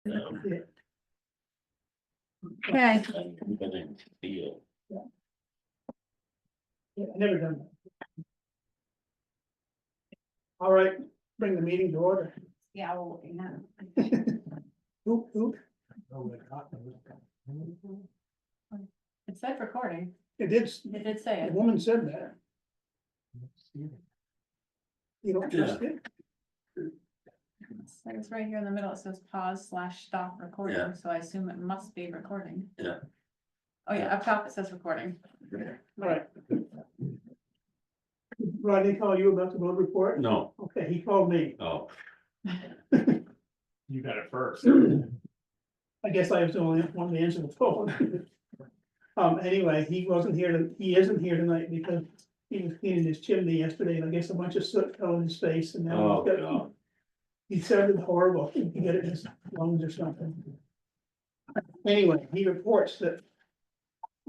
No. Okay, Been in field. Yeah, never done that. All right, bring the meeting to order. yeah, we'll, yeah. Oop. It said recording, It did, it did say the it. woman said that. You don't trust it? It's right here in the middle, it says pause/stop Yeah. recording, so I assume it must be recording. Yeah. Oh yeah, up top it says recording. All right. Rodney call you about the road report? No, Okay, he called me. oh, You got it first. I guess I was the only one to answer the phone. Anyway, he isn't here tonight because he was cleaning his chimney yesterday and I guess a bunch of soot fell in his face and now oh, he's got. God, He sounded horrible, he could get it in his lungs or something. Anyway, he reports that.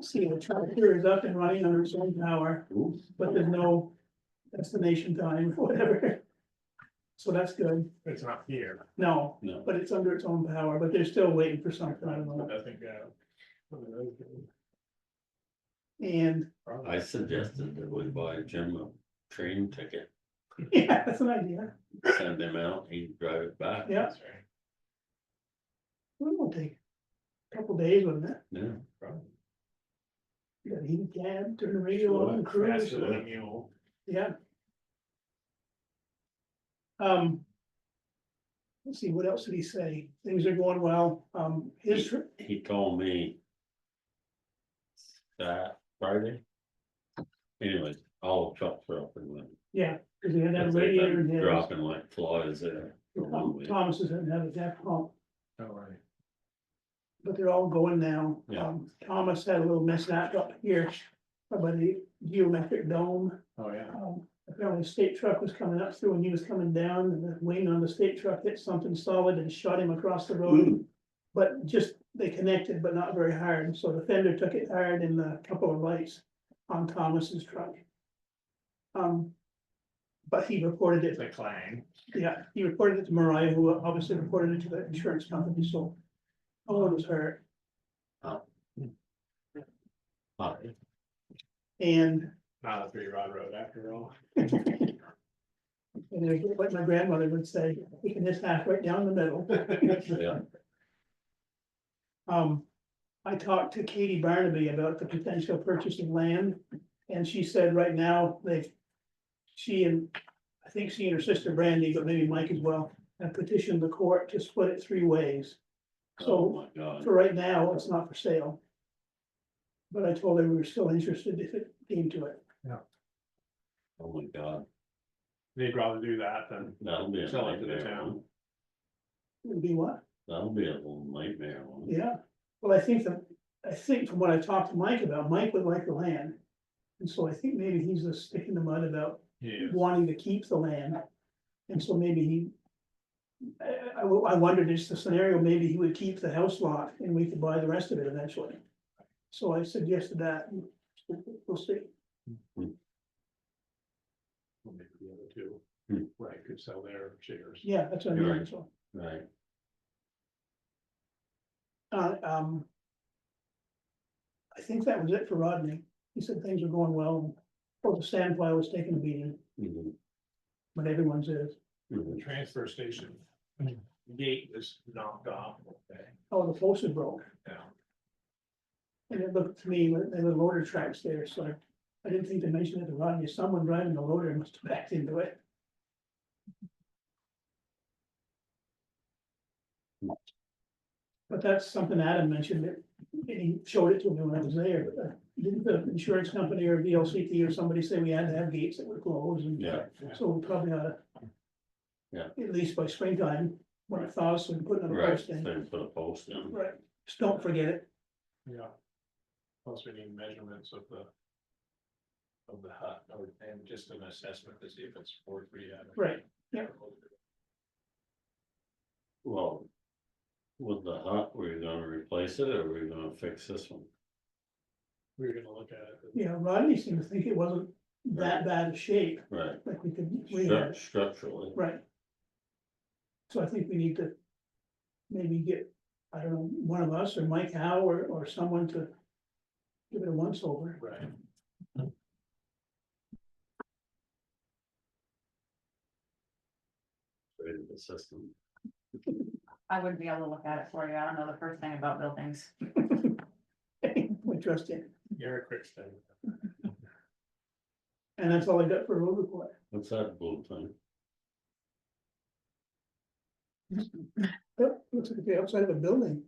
See, the tractor is up and running under its own power, ooh, but there's no destination time, or whatever. So that's good, It's not here. no, no, but it's under its own power, but they're still waiting for something, I don't know. I think, And, I suggested that we buy Jim a train ticket, yeah, that's an idea, send him out, he'd drive it back. yeah, That's right. it won't take a couple days, wouldn't it? Yeah, Probably. You got a heated cab, turn the radio on, cruise, Faster than a mule. yeah. Let's see, what else did he say? Things are going well, his trip, he told me that Friday. Anyways, all the trucks are up and running. yeah, because he had that If they've radiator in been his. dropping like flies there. for 1 week. Thomas doesn't have a deck pump, Oh, right. but they're all going now. Yeah. Thomas had a little mishap up here about the geometric dome. Oh, yeah. Apparently the state truck was coming up through and he was coming down and the wing on the state truck hit something solid and shot him across the road. Ooh. But just, they connected, but not very hard, so the fender took it hard in a couple of lights on Thomas's truck. But he reported It's it, a clang. yeah, he reported it to Mariah, who obviously reported it to the insurance company, so. No one was hurt, Hi. and Not a 3-rod road after all. and like my grandmother would say, we can just half right down the middle. Yeah, I talked to Katie Barnaby about the potential purchase of land, and she said right now, I think she and her sister Brandy, but maybe Mike as well, have petitioned the court to split it 3 ways. oh So my God, for right now, it's not for sale. But I told her we were still interested if it came to it. oh my God, They'd rather do that than that'll be a sell it to the nightmare town. one. It would be what? That'll be a little nightmare one. Yeah, well, I think from what I talked to Mike about, Mike would like the land. And so I think maybe he's just sticking the mud about Yeah. wanting to keep the land. And so maybe I wondered, is the scenario, maybe he would keep the house lot and we could buy the rest of it eventually. So I suggested that, we'll see. Well, maybe the other two. Hmm. Right, could sell their shares. Yeah, that's what I You're mean, right. so. Right, I think that was it for Rodney. He said things were going well. Oh, the sand pile was taking a beating, mhm, but everyone's is. The mhm. transfer station gate was knocked off. Okay. Oh, the post is broke. Yeah. And it looked to me, like there were loader tracks there, so I didn't think to mention it to Rodney. Someone driving the loader must have backed into it. But that's something Adam mentioned, and he showed it to me when I was there. Didn't the insurance company or VLCT or somebody say we had to have gates that were closed? And Yeah, so we probably ought to. Yeah. At least by springtime, when it thaws, so we can put another right, post in. they put a post in. Right, just don't forget it. Yeah. Plus we need measurements of the hut, and just an assessment to see if it's 4-3. Right, yeah. Well, with the hut, were you gonna replace it or were you gonna fix this one? We were gonna look at it. Yeah, Rodney seemed to think it wasn't that bad a shape, Right, like we could rehab it. structurally, Right. So I think we need to maybe get, I don't know, one of us or Mike Howe or someone to give it a once over. Right. Created the system. I wouldn't be able to look at it for you. I don't know the first thing about buildings. We trust you. You're a quick study. And that's all I got for road report. What's that blue thing? Yep, looks like the outside of a building.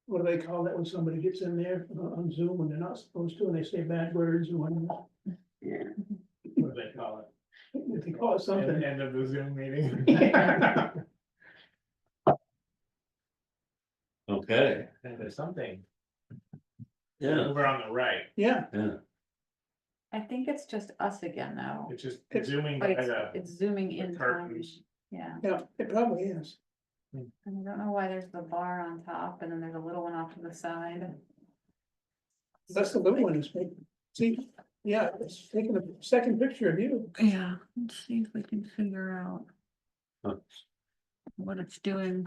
What do they call that when somebody gets in there on Zoom when they're not supposed to and they say bad words and whatnot? What do they call it? They call it something. End of the Zoom meeting. Okay, And there's something. yeah, Over on the right, Yeah, yeah, I think it's just us again now. it's just It's- zooming But by it's, the it's zooming the in. time. curtains. Yeah, yeah, it probably is. and I don't know why there's the bar on top and then there's a little one off to the side. That's the little one is making. See, yeah, it's taking a second picture of you. Yeah, let's see if we can figure out Huh. what it's doing.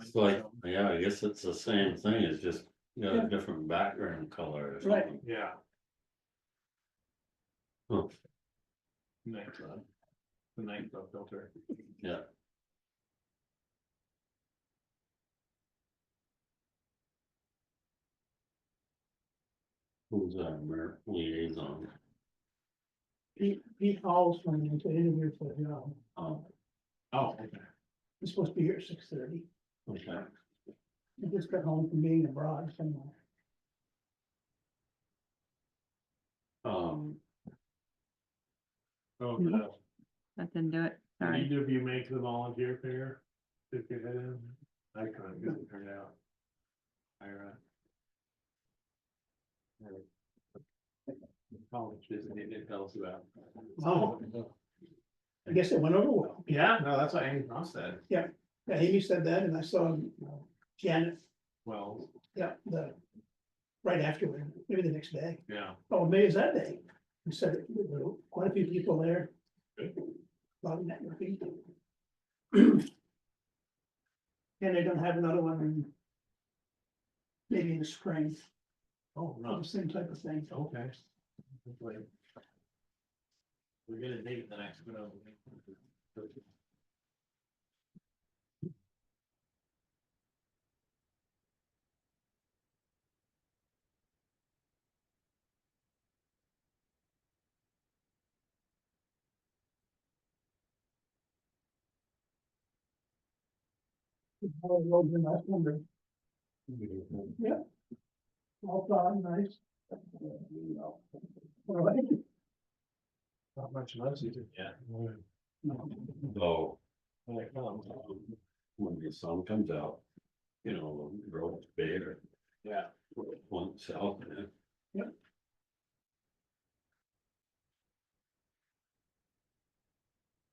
it's like, yeah, I guess it's the same thing, it's just got Yeah. a different background color or Right. something. Yeah. Huh. Night, the night filter. Yeah. Who's our liaison? Pete Hall's coming to interview for the job. Oh, okay. He's supposed to be here at 6:30. Okay, He just got home from being abroad somewhere. um, Oh, Mhm. That didn't do it. did Sorry. either of you make the volunteer figure? Did you hit in? I couldn't get it turned out. College visit, they did tell us about. Oh. I guess it went over well. Yeah, no, that's what Amy Ross said. Yeah, Amy said that and I saw Janet, Well, yeah, right afterward, maybe the next day. yeah. Oh, maybe it's that day. He said there were quite a few people there. A lot of networking. And they're gonna have another one in maybe in the spring, Oh, the no, same type of thing. okay. Wait. We're gonna date the next one. All the roads in that number, all done, nice. All right. Not much noise you did yet. so When it comes. when the sun comes out, you know, the road's bigger, Yeah. one south, man.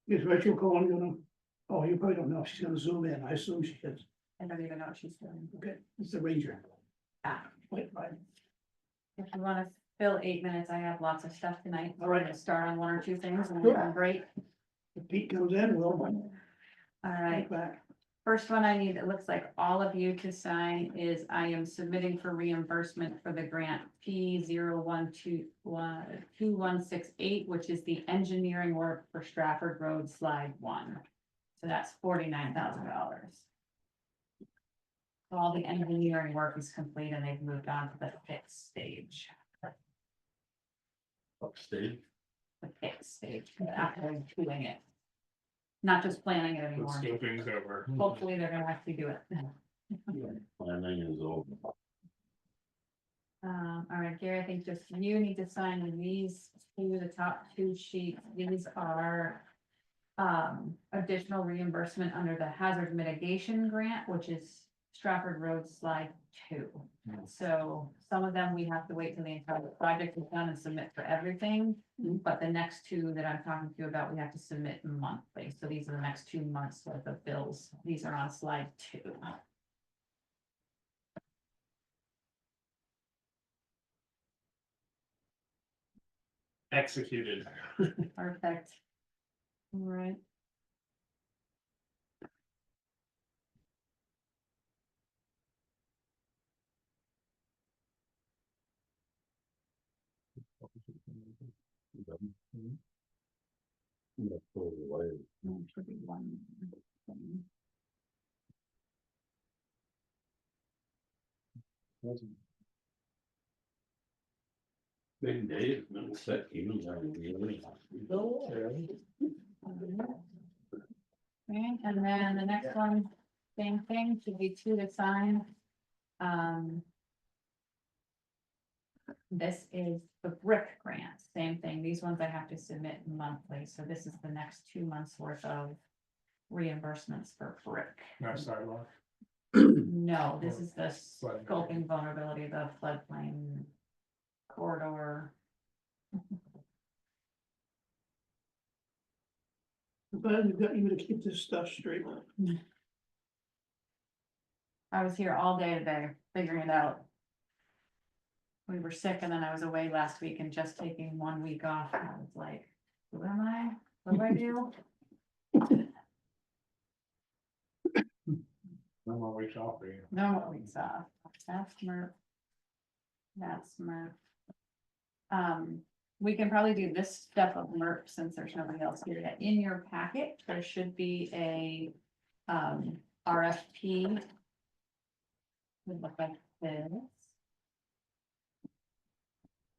Is Rachel Cohen gonna, oh, you probably don't know, she's gonna zoom in, I assume she is, I don't even know what she's doing. okay, it's the ranger. Ah. Wait, right, If you wanna fill 8 minutes, I have lots of stuff tonight. All right. I'm gonna start on one or two things and Sure. then break. if Pete comes in, we'll All right. right back. First one I need, it looks like all of you to sign is I am submitting for reimbursement for the grant P 2168, which is the engineering work for Stratford Road Slide 1. So that's $49,000. All the engineering work is complete and they've moved on to the fixed stage. Upstate. The fixed stage, actually doing it. Not just planning it The anymore. scoping's over. Hopefully, they're gonna actually do it. Planning is over. All right, Gary, I think just you need to sign these two, the top two sheets. These are additional reimbursement under the hazard mitigation grant, which is Stratford Road Slide 2. So some of them we have to wait till the entire project is done and submit for everything. But the next two that I'm talking to you about, we have to submit monthly. So these are the next 2 months worth of bills. These are on slide 2. executed. Perfect. All right. That's totally wired. Should be one thing. Big Dave, no set, even Okay, and then the next one, same thing, should be two to sign. This is the brick grant, same thing, these ones I have to submit monthly, so this is the next 2 months worth of reimbursements for brick. No sidewalk. No, this is the Flood. scoping vulnerability, the floodplain corridor. I'm glad we've got you to keep this stuff straight. I was here all day today figuring it out. We were sick and then I was away last week and just taking 1 week off. And I was like, who am I? What do I do? No more weeks off for you. No weeks off. That's Murph. That's Murph. We can probably do this stuff of Murph since there's nobody else here yet. In your packet, there should be a RFP. Would look like this.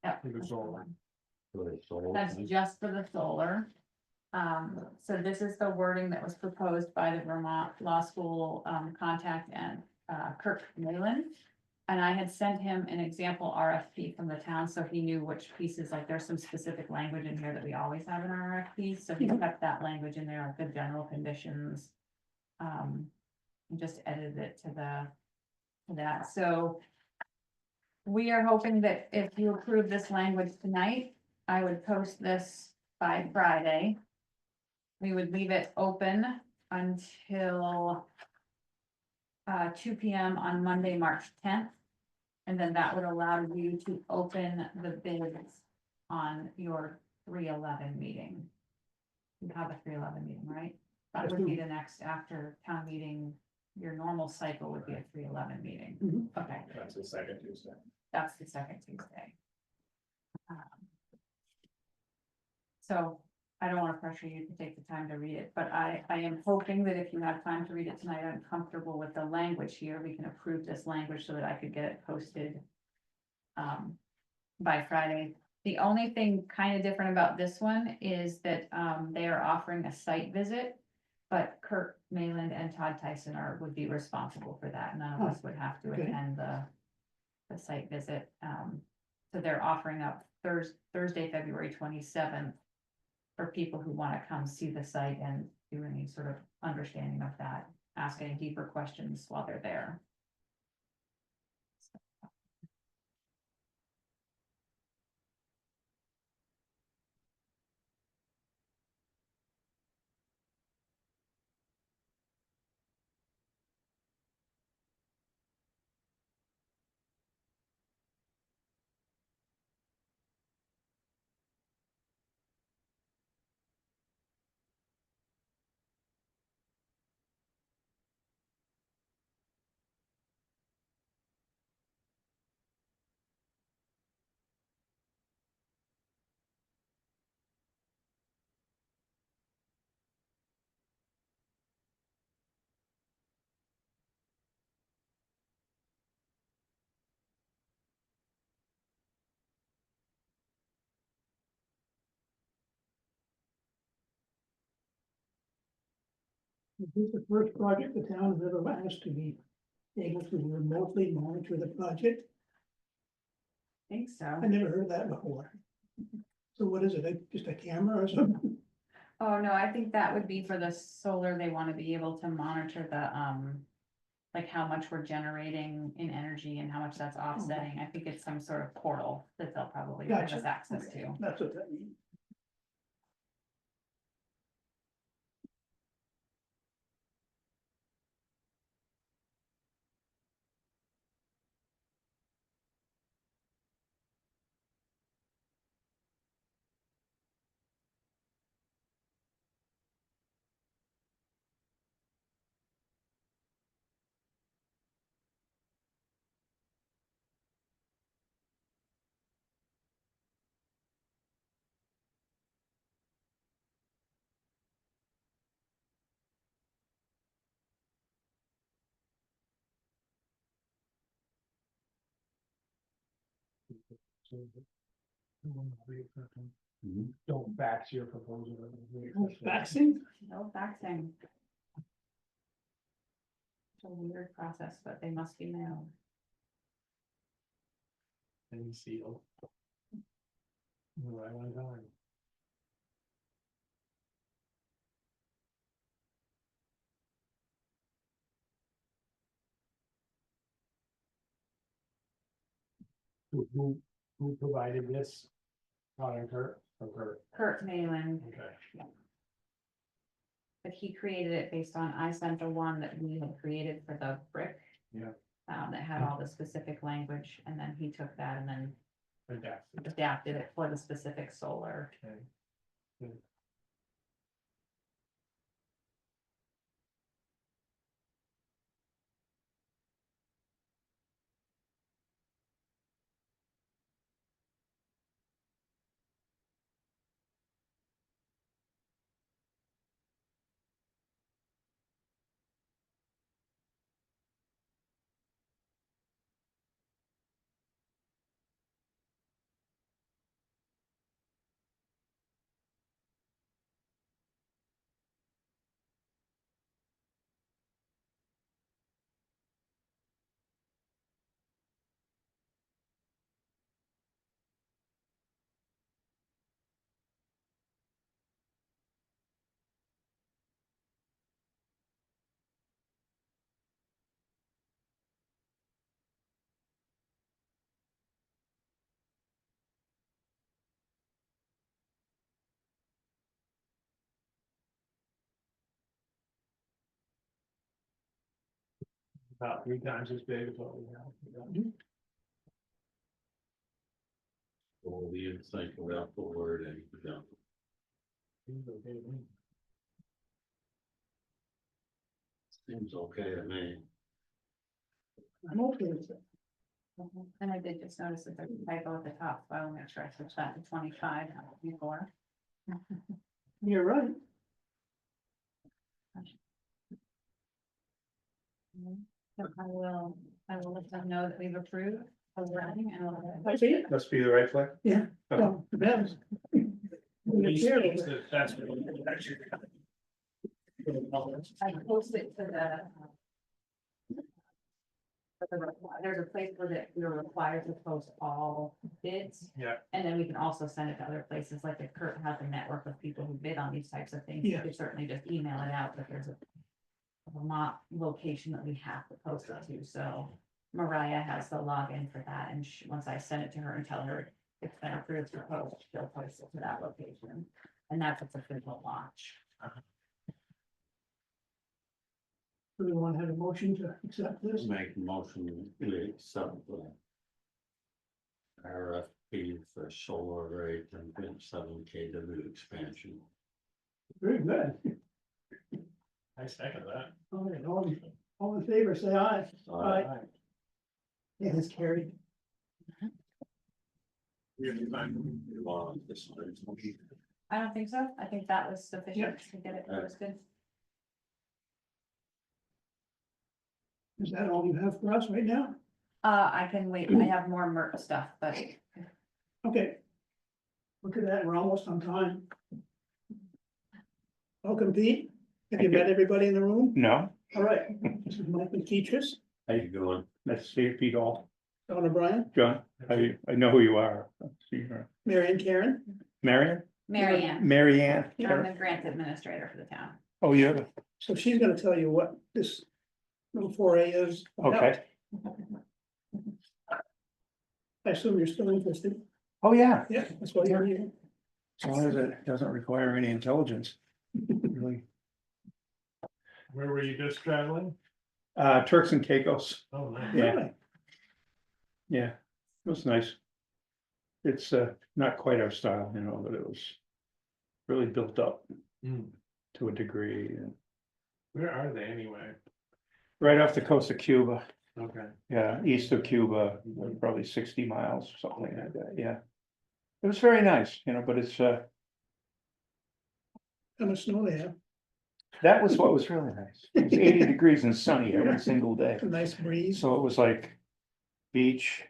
Yep. For the that's the solar. one. That's just for the solar. So this is the wording that was proposed by the Vermont Law School contact and Kirk Mayland. And I had sent him an example RFP from the town, so he knew which pieces, like there's some specific language in here that we always have in our RFPs, so he kept that language in there, like the general conditions. And just edited it to that, so. We are hoping that if you approve this language tonight, I would post this by Friday. We would leave it open until 2 PM on Monday, March 10th. And then that would allow you to open the bids on your 3/11 meeting. You have a 3/11 meeting, right? That would be the next after town meeting. Your normal cycle would be a 3/11 meeting. Mhm. Okay, That's the second Tuesday. that's the second Tuesday. So I don't want to pressure you to take the time to read it, but I am hoping that if you have time to read it tonight, I'm comfortable with the language here. We can approve this language so that I could get it posted by Friday. The only thing kind of different about this one is that they are offering a site visit. But Kurt Mayland and Todd Tyson would be responsible for that. None of us would have to Okay. attend the site visit. So they're offering up Thursday, February 27th. For people who want to come see the site and do any sort of understanding of that, ask any deeper questions while they're there. This is the first project the town has ever asked to be able to remotely monitor the project. I think so. I never heard that before. So what is it, just a camera or something? Oh, no, I think that would be for the solar. They want to be able to monitor the, like how much we're generating in energy and how much that's offsetting. I think it's some sort of portal that they'll probably give us Gotcha. access Okay, to. That's what that means. Mhm. Don't fax your proposal. Vaccine? No faxing. It's a weird process, but they must be mailed. And seal. Right on time. Who provided this? Todd and Kurt, or Kurt, Kurt Malin, okay. but he created it based on, I sent the one that we had created for the brick. Yeah. That had all the specific language, and then he took that and then Fantastic. adapted it for the specific solar. Okay. About 3 times as big as what we have. What do you think about the wording? Yeah. Seems okay to me. I'm okay with it. And I did just notice that there's a typo at the top, so I will make sure I switch that to 25, not 24. You're right. So I will let them know that we've approved of writing and I'll. I see it. Must be the right flag. Yeah. Well, it does. He states that that's what actually. I post it to the. There's a place where that we're required to post all bids. Yeah. And then we can also send it to other places, like if Kurt has a network of people who bid on these types of things, you Yeah. could certainly just email it out, but there's a Vermont location that we have to post it to, so Mariah has the login for that, and she, once I send it to her and tell her it's been approved to post, she'll post it to that location, and that's its official launch. Do we want to have a motion to accept this? Make a motion, we accept the RFP for solar array 10.7 kW expansion. Very good. I second that. All right, all in favor, say aye. Aye. It is carried. You want this one? I don't think so, I think that was sufficient to get it posted. Is that all you have for us right now? I can wait, I have more MERP stuff, but Okay. Look at that, we're almost on time. Welcome, Pete. Have you Thank you. met everybody in the room? No, All right, this is Mike McKeitris, How you going? nice to see you, Pete All. Don O'Brien, John, I know who you are. See her. Mary Ann Karen. Marion? Mary Ann, Mary Ann? I'm the grant administrator for the town. Oh, yeah, So she's gonna tell you what this little 4A is. about. okay. I assume you're still interested. Oh, yeah, Yeah, that's why you're here. as long as it doesn't require any intelligence. Really. Where were you just traveling? Turks and Caicos, Oh, nice. Yeah. Really? yeah, it was nice. It's not quite our style, you know, but it was really built up Hmm. to a degree and Where are they anyway? right off the coast of Cuba. Okay. Yeah, east of Cuba, probably 60 miles, something like that, yeah. It was very nice, you know, but it's, How much snow they have? that was what was really nice. It was 80 degrees and sunny every single day. A nice breeze. So it was like beach,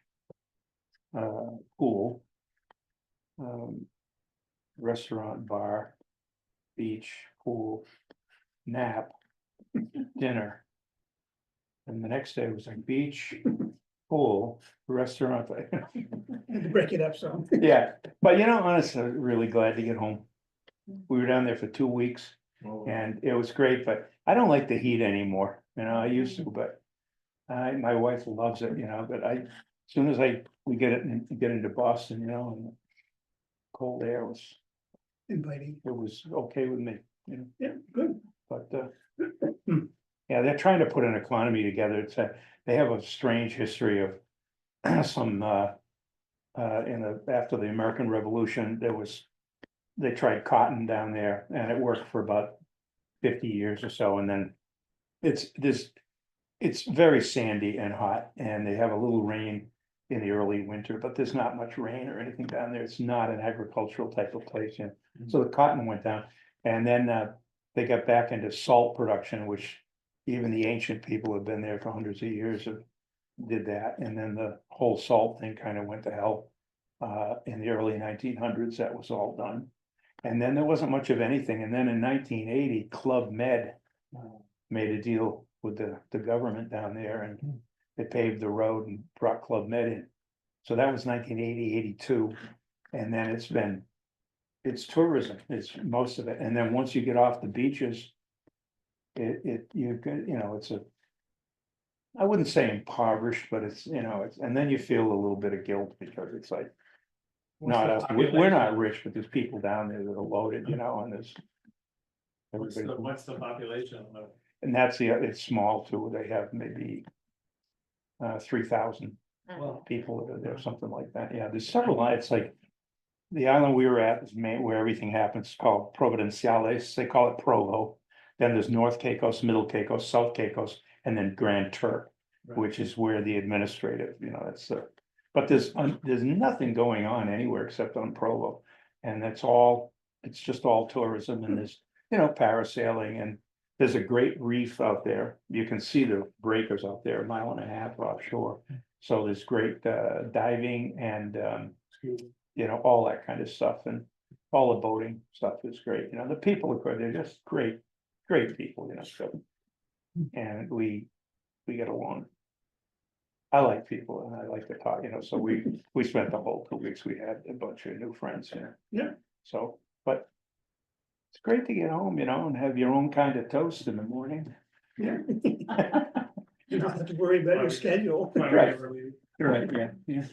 pool. Restaurant, bar, beach, pool, nap, dinner. And the next day was like beach, pool, restaurant. Had to break it up some. Yeah, but honestly, I'm really glad to get home. We were down there for 2 weeks and it was great, but I don't like the heat anymore, I used to, but. My wife loves it, but as soon as we get into Boston, and the cold air Inviting. it was okay with me, Yeah, good. but, yeah, they're trying to put an economy together. They have a strange history of some, after the American Revolution, they tried cotton down there and it worked for about 50 years or so, and then it's very sandy and hot, and they have a little rain in the early winter, but there's not much rain or anything down there. It's not an agricultural type of place, so the cotton went down. And then they got back into salt production, which even the ancient people who have been there for hundreds of years did that. And then the whole salt thing kind of went to hell. In the early 1900s, that was all done. And then there wasn't much of anything. And then in 1980, Club Med made a deal with the government down there, and they paved the road and brought Club Med in. So that was 1980, 82. And then it's tourism, it's most of it. And then once you get off the beaches, it's I wouldn't say impoverished, but it's, and then you feel a little bit of guilt because it's like, not us, we're not rich, but there's people down there that are loaded, and there's. Everybody, What's the population of? and it's small too, they have maybe 3,000 people that are there, something like that, yeah, there's several, it's like. The island we were at is where everything happens, it's called Providenciales, they call it Provo. Then there's North Caicos, Middle Caicos, South Caicos, and then Grand Turk, which is where the administrative, that's but there's nothing going on anywhere except on Provo. And it's just all tourism, and there's, parasailing, and there's a great reef out there. You can see the breakers out there, 1.5 miles offshore. So there's great diving and, all that kind of stuff, and all the boating stuff is great. The people are good, they're just great people, so. And we get along. I like people and I like to talk, so we spent the whole 2 weeks, we had a bunch of new friends here. Yeah. So, but. It's great to get home, and have your own kind of toast in the morning. Yeah. You don't have to worry about your schedule. Right. Right, yeah.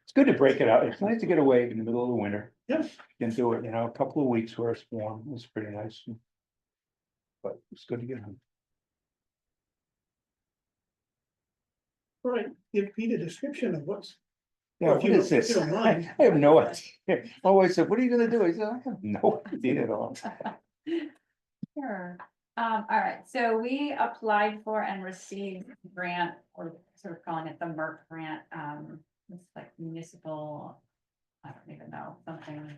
It's good to break it out. It's nice to get away in the middle of the winter. Yeah. You can do it, a couple of weeks where it's warm, it's pretty nice. But it's good to get home. All right, give Pete a description of what's. Yeah, Well, what if you is don't- if this? you don't mind. I have no idea. My wife said, what are you gonna do? I said, I have no idea at all. Sure. All right, so we applied for and received a grant, or sort of calling it the MERC grant, it's like municipal. I don't even know, something,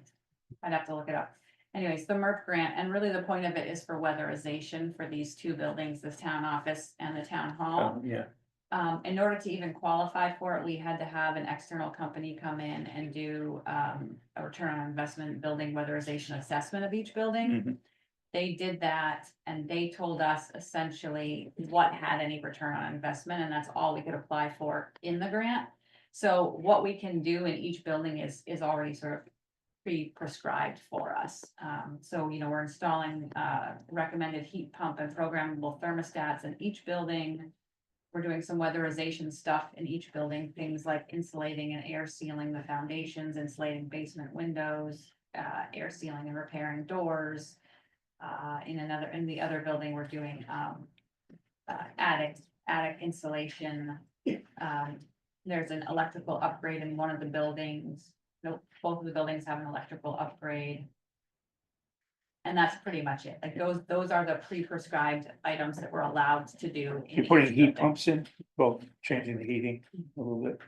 I'd have to look it up. Anyways, the MERC grant, and really the point of it is for weatherization for these two buildings, this town office and the town hall. Yeah, In order to even qualify for it, we had to have an external company come in and do a return on investment building weatherization assessment of each building. Mhm. They did that and they told us essentially what had any return on investment, and that's all we could apply for in the grant. So what we can do in each building is already sort of pre-prescribed for us. So, we're installing recommended heat pump and programmable thermostats in each building. We're doing some weatherization stuff in each building, things like insulating and air sealing the foundations, insulating basement windows, air sealing and repairing doors. In the other building, we're doing attic insulation. There's an electrical upgrade in one of the buildings. Nope, both of the buildings have an electrical upgrade. And that's pretty much it. Like those are the pre-prescribed items that we're allowed to do. in you're putting each heat building. pumps in, well, changing the heating a little bit.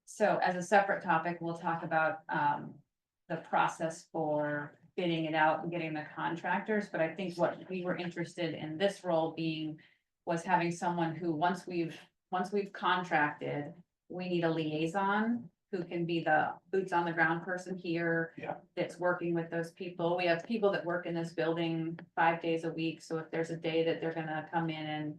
So as a separate topic, we'll talk about the process for bidding it out and getting the contractors, but I think what we were interested in this role being was having someone who, once we've once we've contracted, we need a liaison who can be the boots on the ground person here. Yeah. That's working with those people. We have people that work in this building 5 days a week, so if there's a day that they're gonna come in and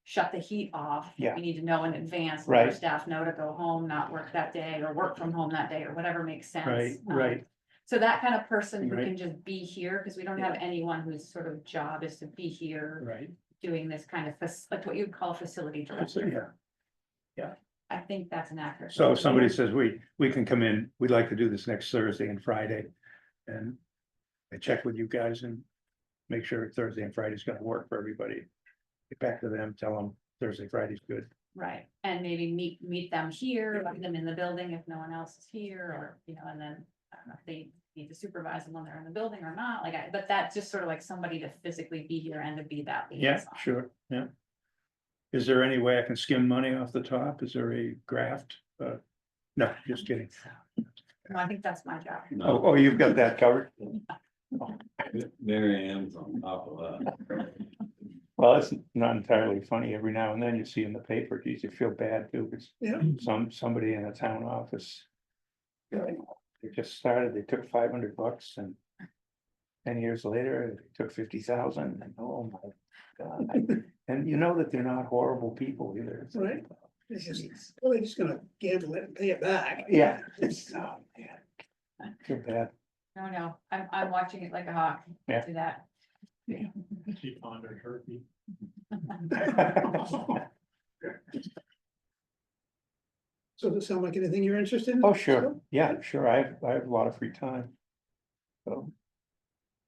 shut the heat off. Yeah. We need to know in advance, let our Right. staff know to go home, not work that day, or work from home that day, or whatever makes sense. Right, Um, right. So that kind of person who Right. can just be here, because we don't have anyone whose sort of job is to be here Right. doing this kind of, like what you'd call a facility director. Yeah. I think that's an accurate. So if somebody says, we can come in, we'd like to do this next Thursday and Friday. And I check with you guys and make sure Thursday and Friday's gonna work for everybody. Get back to them, tell them Thursday, Friday's good. Right, and maybe meet them here, let them in the building if no one else is here, or, you know, and then, I don't know if they need to supervise them when they're in the building or not, like, but that's just sort of like somebody to physically be here and to be that Yeah, liaison. sure, yeah. Is there any way I can skim money off the top? Is there a graft? No, just kidding. No, I think that's my job. Oh, oh, you've got that covered? Mary Ann's on top of that. Well, it's not entirely funny. Every now and then you see in the paper, geez, you feel bad too, because Yeah. somebody in the town office. They just started, they took $500 and 10 years later, they took 50,000 and oh my God. And you know that they're not horrible people either. It's like, Right. It's just, well, they're just gonna gamble it and pay it back. yeah, it's, oh man. Feel bad. No, I'm watching it like a hawk. Yeah. Do that. She pondered her feet. So does it sound like anything you're interested in? Oh, sure. Yeah, sure. I have a lot of free time. So,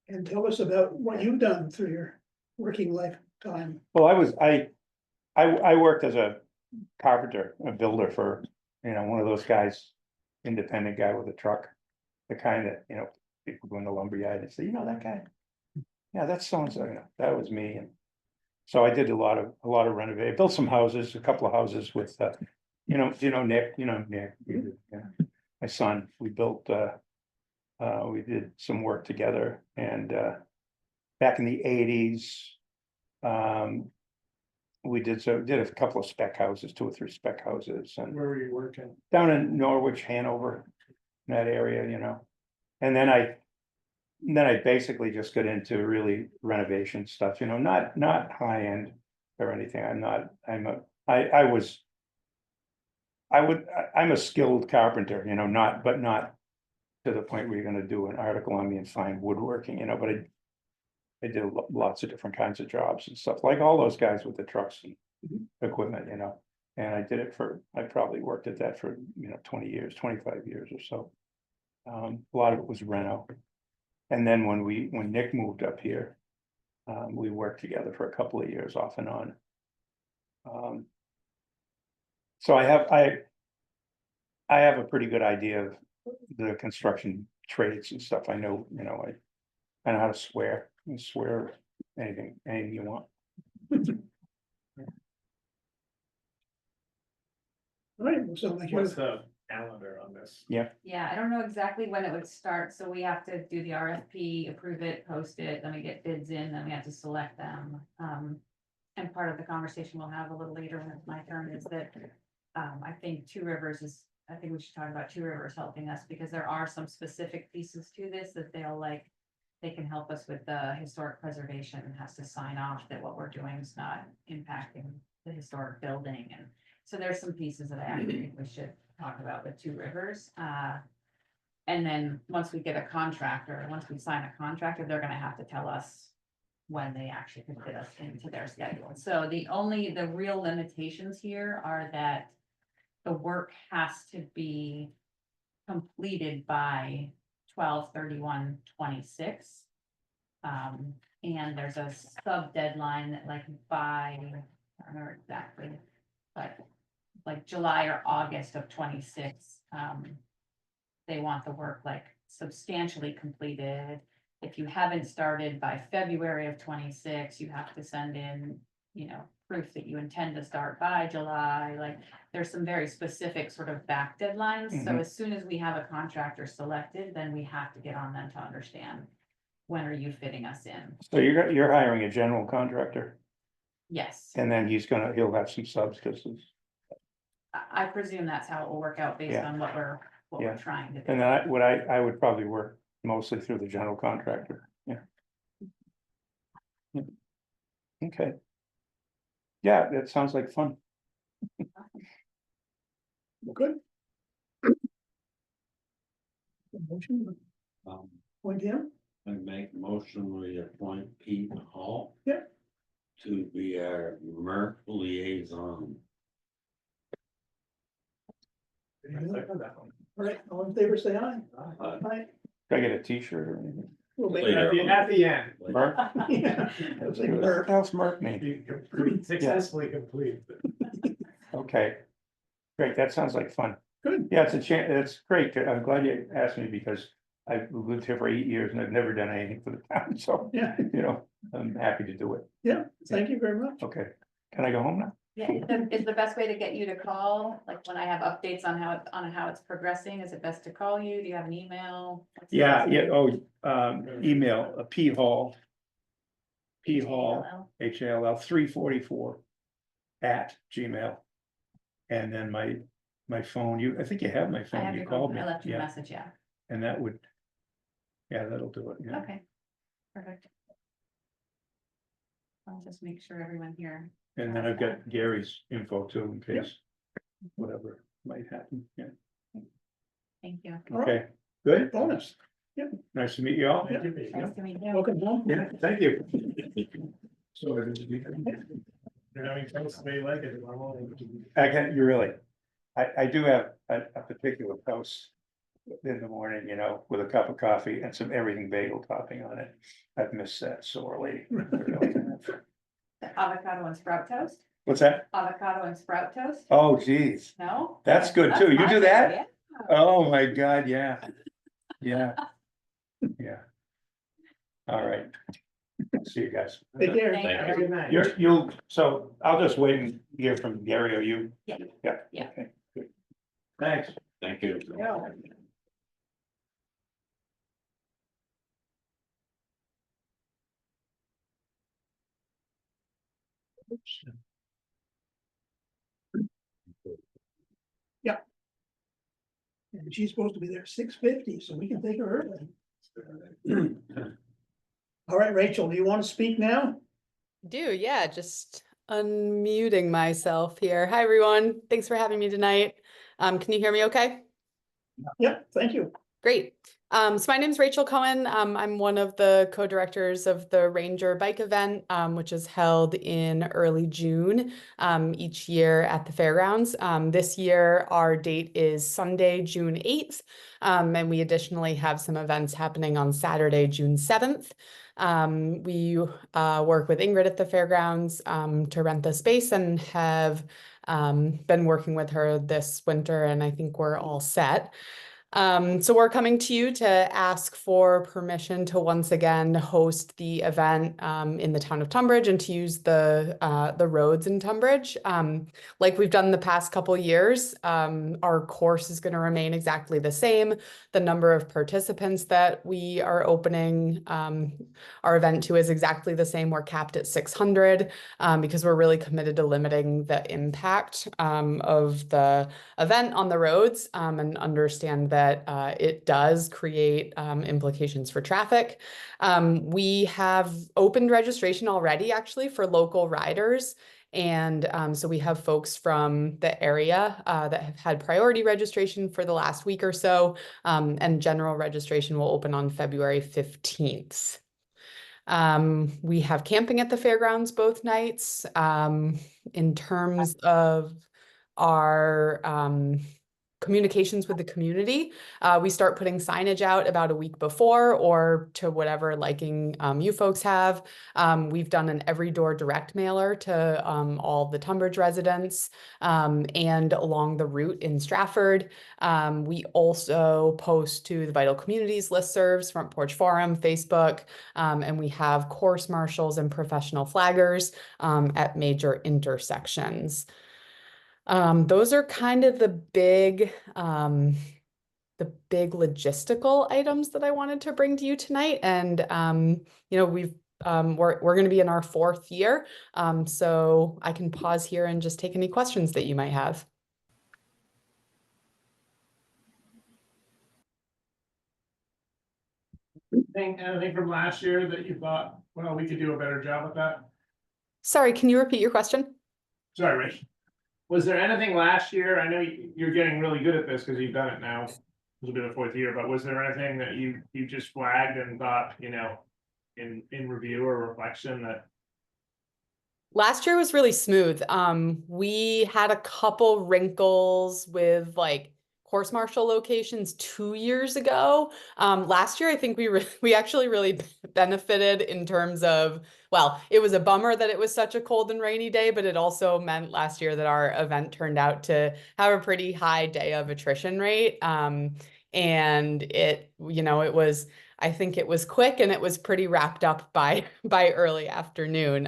And tell us about what you've done through your working lifetime. well, I worked as a carpenter, a builder for, one of those guys, independent guy with a truck. The kind that, people go in the lumberyard and say, that guy. Yeah, that's so-and-so, that was me. And so I did a lot of renovation, built some houses, a couple of houses with, Nick, Nick, yeah. My son, we built, we did some work together and, back in the 80s. We did a couple of spec houses, 2 or 3 spec houses, and Where were you working? down in Norwich, Hanover, in that area, And then I basically just got into really renovation stuff, not high end or anything. I'm a skilled carpenter, not to the point where you're gonna do an article on me and find woodworking, but I did lots of different kinds of jobs and stuff, like all those guys with the trucks and equipment, and I probably worked at that for, 20 years, 25 years or so. A lot of it was reno. And then when Nick moved up here, we worked together for a couple of years off and on. So I have a pretty good idea of the construction trades and stuff. I know, I know how to swear. You can swear anything you want. All right, well, sound like you're, What's the calendar on this? Yeah, I don't know exactly when it would start, so we have to do the RFP, approve it, post it, then we get bids in, then we have to select them. And part of the conversation we'll have a little later when it's my turn is that, I think I think we should talk about Two Rivers helping us, because there are some specific pieces to this that they can help us with the historic preservation and has to sign off that what we're doing is not impacting the historic building. And so there's some pieces that I actually think we should talk about with Two Rivers. And then once we get a contractor, once we sign a contractor, they're gonna have to tell us when they actually can fit us into their schedule. So the real limitations here are that the work has to be completed by 12/31/26. And there's a sub deadline that I don't remember exactly, but like July or August of 26. They want the work like substantially completed. If you haven't started by February of 26, you have to send in, proof that you intend to start by July. Like, there's some very specific sort of back deadlines. So Mhm. as soon as we have a contractor selected, then we have to get on them to understand, when are you fitting us in? So you're hiring a general contractor, Yes, and then he'll have some subs, because I presume that's how it will work out based Yeah. on what we're Yeah. trying to do. And then I would probably work mostly through the general contractor, yeah. Yeah. Okay. Yeah, that sounds like fun. Good. Motion, point him, I make motion, we appoint Pete Hall. Yeah. To be our MERC liaison. all right, all in favor, say aye. Aye. Can I get a T-shirt or anything? We'll make Later. that- At the end, Merc? Yeah, it was like, What the hell's Merc mean? you successfully complete. Okay. Great, that sounds like fun. Good. Yeah, it's a chance, it's great. I'm glad you asked me because I've lived here for 8 years and I've never done anything for the town, so, Yeah, you know, I'm happy to do it. yeah, thank you very much. Okay, can I go home now? Yeah, is the best way to get you to call, like when I have updates on how it's progressing, is it best to call you? Do you have an email? What's the Yeah, best? yeah, email, P Hall, HALL? HALL 344 at Gmail. And then my phone, I think you have my I phone, have you your called phone, me, I left you a yeah, message, yeah, and that would. Yeah, that'll do it, yeah. okay, perfect. I'll just make sure everyone here. And then I've got Gary's info too, in Yep. case whatever might happen, yeah, Thank you. All right, okay, good, bonus, nice to meet you all. Yeah. Nice to meet you. welcome home. Yeah, thank you. So, You're having friends the way you like it. you really, I do have a particular toast in the morning, you know, with a cup of coffee and some everything bagel topping on it. I've missed that sorely. I really have. Avocado and sprout toast, What's that? avocado and sprout toast, Oh, geez, no? that's good too. You my do that? favorite, Oh, my God, yeah. Yeah. Yeah. All right. See you guys. Take care. Thank Thank you. You'll, so I'll just wait and hear from Gary or you. Yeah. Yeah. Yeah. Okay, good. Thanks. Thank you. Yeah. And she's supposed to be there 6:50, so we can take her early. All right, Rachel, do you want to speak now? Do, yeah, just unmuting myself here. Hi, everyone. Thanks for having me tonight. Can you hear me okay? Yeah, thank you. Great. So my name's Rachel Cohen. I'm one of the co-directors of the Ranger Bike event, which is held in early June each year at the fairgrounds. This year, our date is Sunday, June 8th, and we additionally have some events happening on Saturday, June 7th. We work with Ingrid at the fairgrounds to rent the space and have been working with her this winter, and I think we're all set. So we're coming to you to ask for permission to once again host the event in the town of Tunbridge and to use the roads in Tunbridge. Like we've done the past couple years, our course is going to remain exactly the same. The number of participants that we are opening our event to is exactly the same. We're capped at 600 because we're really committed to limiting the impact of the event on the roads and understand that it does create implications for traffic. We have opened registration already actually for local riders. And so we have folks from the area that have had priority registration for the last week or so, and general registration will open on February 15th. We have camping at the fairgrounds both nights. In terms of our communications with the community, we start putting signage out about a week before or to whatever liking you folks have. We've done an every door direct mailer to all the Tunbridge residents and along the route in Stratford. We also post to the Vital Communities listservs, Front Porch Forum, Facebook, and we have course marshals and professional flaggers at major intersections. Those are kind of the big logistical items that I wanted to bring to you tonight. And, you know, we're going to be in our 4th year. So I can pause here and just take any questions that you might have. anything from last year that you thought, well, we could do a better job with that? Sorry, can you repeat your question? Sorry, Rich. Was there anything last year? I know you're getting really good at this because you've done it now. It's been a fourth year, but was there anything that you just flagged and thought, you know, in review or reflection that? Last year was really smooth. We had a couple wrinkles with like course marshal locations 2 years ago. Last year, I think we actually really benefited in terms of, well, it was a bummer that it was such a cold and rainy day, but it also meant last year that our event turned out to have a pretty high day of attrition rate. And it, you know, it was, I think it was quick and it was pretty wrapped up by early afternoon.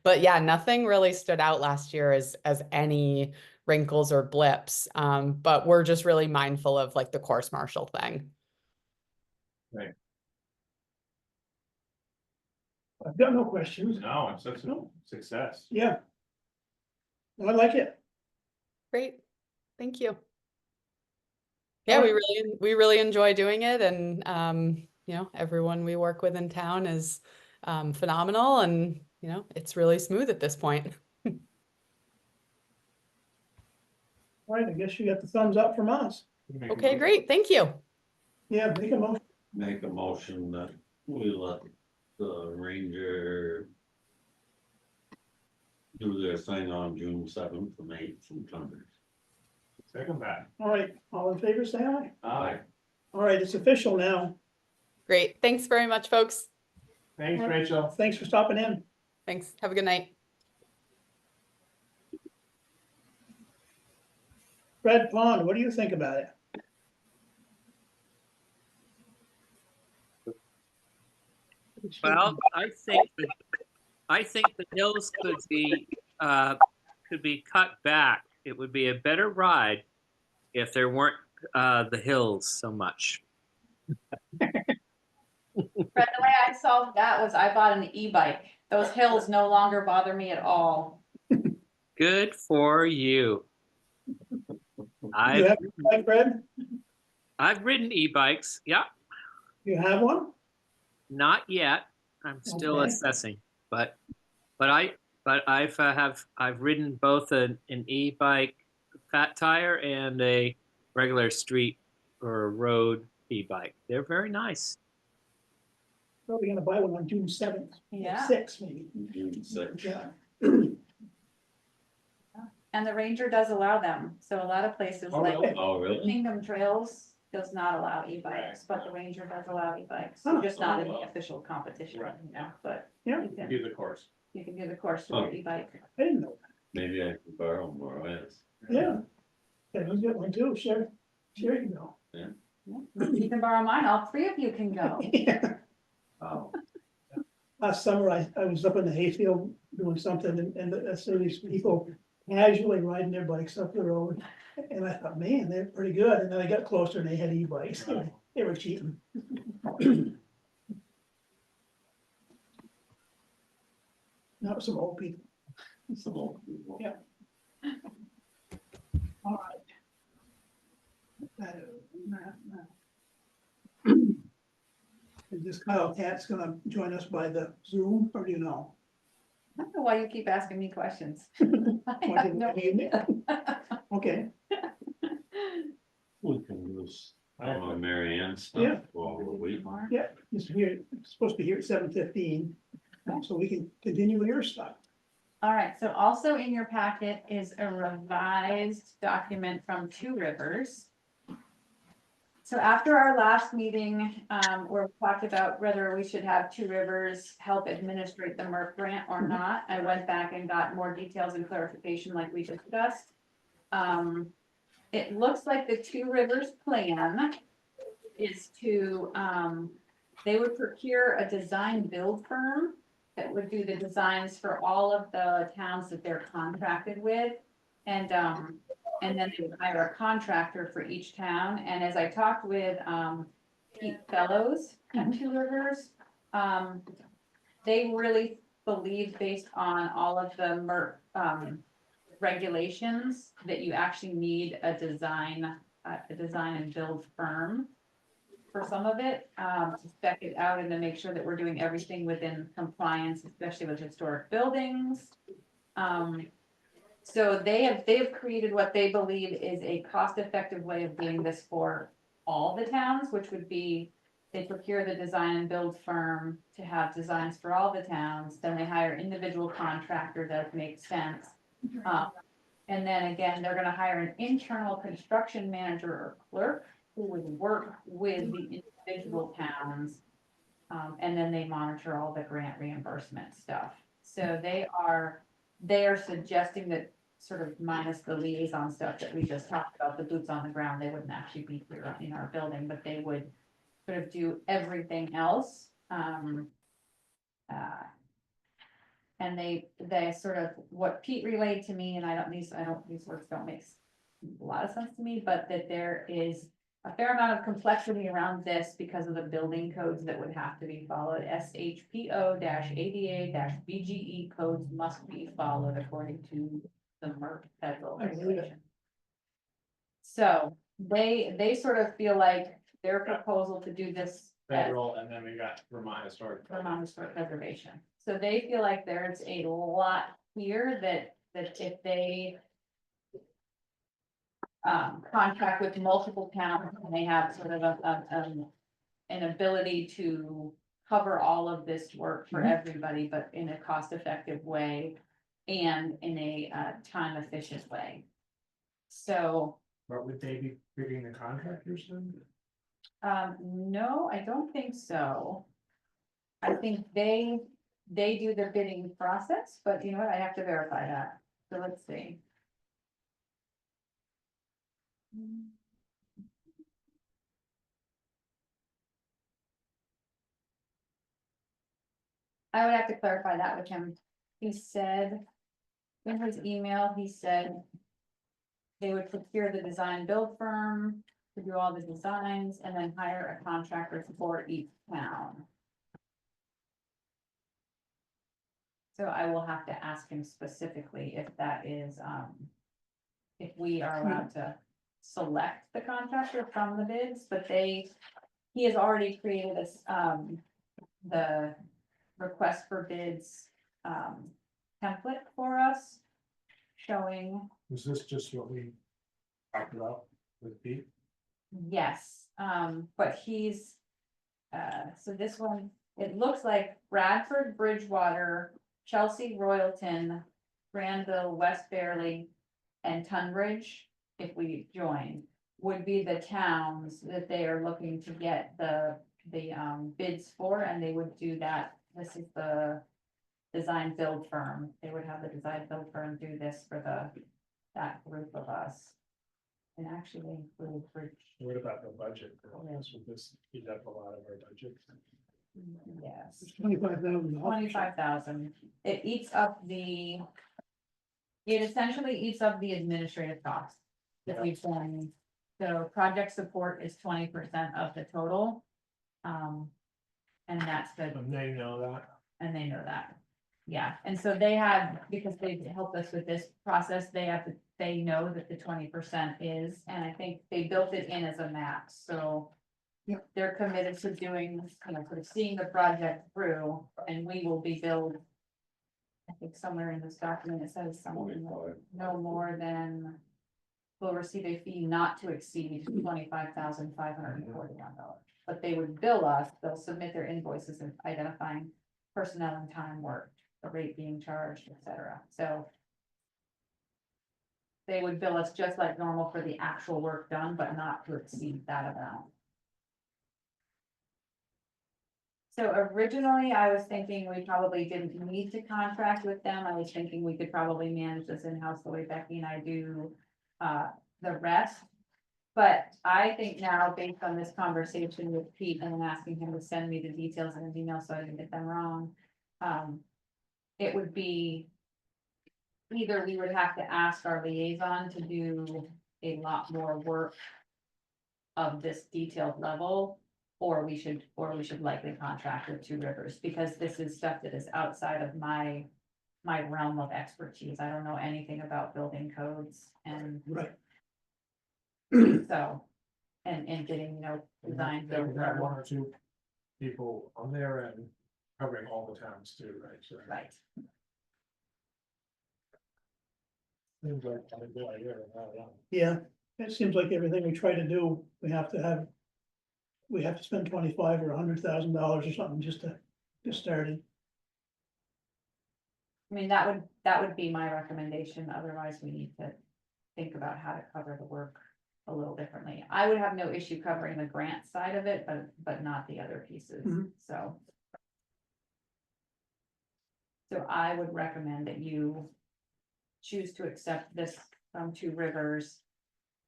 But yeah, nothing really stood out last year as any wrinkles or blips. But we're just really mindful of like the course marshal thing. Right. I've got no questions. No, it's such a success. Yeah. I like it. Great. Thank you. Yeah, we really enjoy doing it, and you know, everyone we work with in town is phenomenal, and you know, it's really smooth at this point. All right, I guess you got the thumbs up from us. Okay, great. Thank you. Yeah, Make a motion that we let the Ranger do their thing on June 7th and 8th in Tunbridge. Second that. all right, all in favor, say aye. Aye. All right, it's official now. Great. Thanks very much, folks. Thanks, Rachel. Thanks for stopping in. Thanks. Have a good night. Fred Pond, what do you think about it? Well, I think the hills could be cut back. It would be a better ride if there weren't the hills so much. Fred, the way I solved that was I bought an e-bike. Those hills no longer bother me at all. Good for you. You have a bike, Fred? I've ridden e-bikes. Yeah, You have one? not yet. I'm still Okay. assessing, but I've ridden both an e-bike fat tire and a regular street or road e-bike. They're very nice. Probably gonna buy one on June 7th. Yeah. 6th, maybe. June 6th. Yeah. And the ranger does allow them. So a lot of places Oh, like really? Oh, really? Kingdom Trails does not allow e-bikes, but the ranger does allow e-bikes. Huh. Just not in the Oh. official competition, Right. you know, but Yeah. you can, Do the course. you can do the course with Oh. your e-bike. I didn't know. Maybe I could borrow more eyes. Yeah. Yeah, he's got one too, sure you can go. You can borrow mine, all three of you can go. Yeah. Oh. Last summer, I was up in the hayfield doing something and I saw these people casually riding their bikes up the road. And I thought, man, they're pretty good. And then I got closer and they had e-bikes. They were cheating. That was some old people. Some old people. Yeah. All right. Is this Kyle Katz gonna join us by the Zoom, or do you know? I don't know why you keep asking me questions. I Why have didn't no you idea. Okay, We can use Mary Ann Yeah. stuff for a week. yeah, it's here, it's supposed to be here at 7:15, so we can continue with your stuff. All right, so also in your packet is a revised document from Two Rivers. So after our last meeting, where we talked about whether we should have Two Rivers help administrate the MERP grant or not, I went back and got more details and clarification like we discussed. It looks like the Two Rivers plan is to, they would procure a design build firm that would do the designs for all of the towns that they're contracted with. And then they would hire a contractor for each town. And as I talked with, Pete Fellows at Two Rivers, they really believe, based on all of the MERP, regulations, that you actually need a design and build firm. for some of it, to spec it out and to make sure that we're doing everything within compliance, especially with historic buildings. So they've created what they believe is a cost-effective way of doing this for all the towns, which would be they procure the design and build firm to have designs for all the towns, then they hire individual contractor that makes sense. And then again, they're gonna hire an internal construction manager or clerk who would work with the individual towns. And then they monitor all the grant reimbursement stuff. So they are suggesting that sort of minus the liaison stuff that we just talked about, the boots on the ground, they wouldn't actually be here in our building, but they would sort of do everything else. And they sort of, what Pete relayed to me, and these words don't make a lot of sense to me, but that there is a fair amount of complexity around this because of the building codes that would have to be followed. SHPO-ADA-BGE codes must be followed according to the MERP federal I believe it. regulation. So they sort of feel like their proposal to do this as Federal, and then we got Vermont Historic. Vermont Historic Preservation. So they feel like there's a lot here that if they contract with multiple towns, and they have sort of an ability to cover all of this work for everybody, but in a cost-effective way and in a time-efficient way. So, But would they be picking the contractors then? no, I don't think so. I think they do the bidding process, but you know what, I have to verify that, so let's see. I would have to clarify that with him. He said, in his email, he said they would procure the design build firm to do all the designs and then hire a contractor for each town. So I will have to ask him specifically if that is, if we are allowed to select the contractor from the bids, but he has already created this, the request for bids, template for us, showing, Was this just what we talked about with Pete? yes, but he's, so this one, it looks like Bradford, Bridgewater, Chelsea, Royalton, Granville, West Fairleigh, and Tunbridge, if we join, would be the towns that they are looking to get the bids for, and they would do that. This is the design build firm. They would have the design build firm do this for that group of us. And actually include Bridge, What about the budget? Would this eat up a lot of our budget? yes. It's $25,000. 25,000. It essentially eats up the administrative costs that we've done. So project support is 20% of the total. And that's the, And they know that. and they know that. Yeah, and so they have, because they helped us with this process, they know that the 20% is, and I think they built it in as a map, so. Yep. They're committed to doing, sort of seeing the project through, and we will be billed. I think somewhere in this document, it says something like no more than. Will receive a fee not to exceed $25,541, but they would bill us, they'll submit their invoices and identifying personnel and time worked, the rate being charged, etc. So. They would bill us just like normal for the actual work done, but not to exceed that amount. So originally, I was thinking we probably didn't need to contract with them. I was thinking we could probably manage this in-house the way Becky and I do the rest. But I think now, based on this conversation with Pete and asking him to send me the details in an email so I didn't get them wrong, it would be either we would have to ask our liaison to do a lot more work of this detailed level, or we should likely contract with Two Rivers, because this is stuff that is outside of my realm of expertise. I don't know anything about building codes, and Right. so and getting, designs. Then we have 1 or 2 people on their end covering all the towns too, right? So Right, seems like a good idea, I don't know. Yeah, it seems like everything we try to do, we have to spend $25,000 or $100,000 or something just to get started. I mean, that would be my recommendation, otherwise we need to think about how to cover the work a little differently. I would have no issue covering the grant side of it, but not the other pieces, Mhm. so. So I would recommend that you choose to accept this from Two Rivers.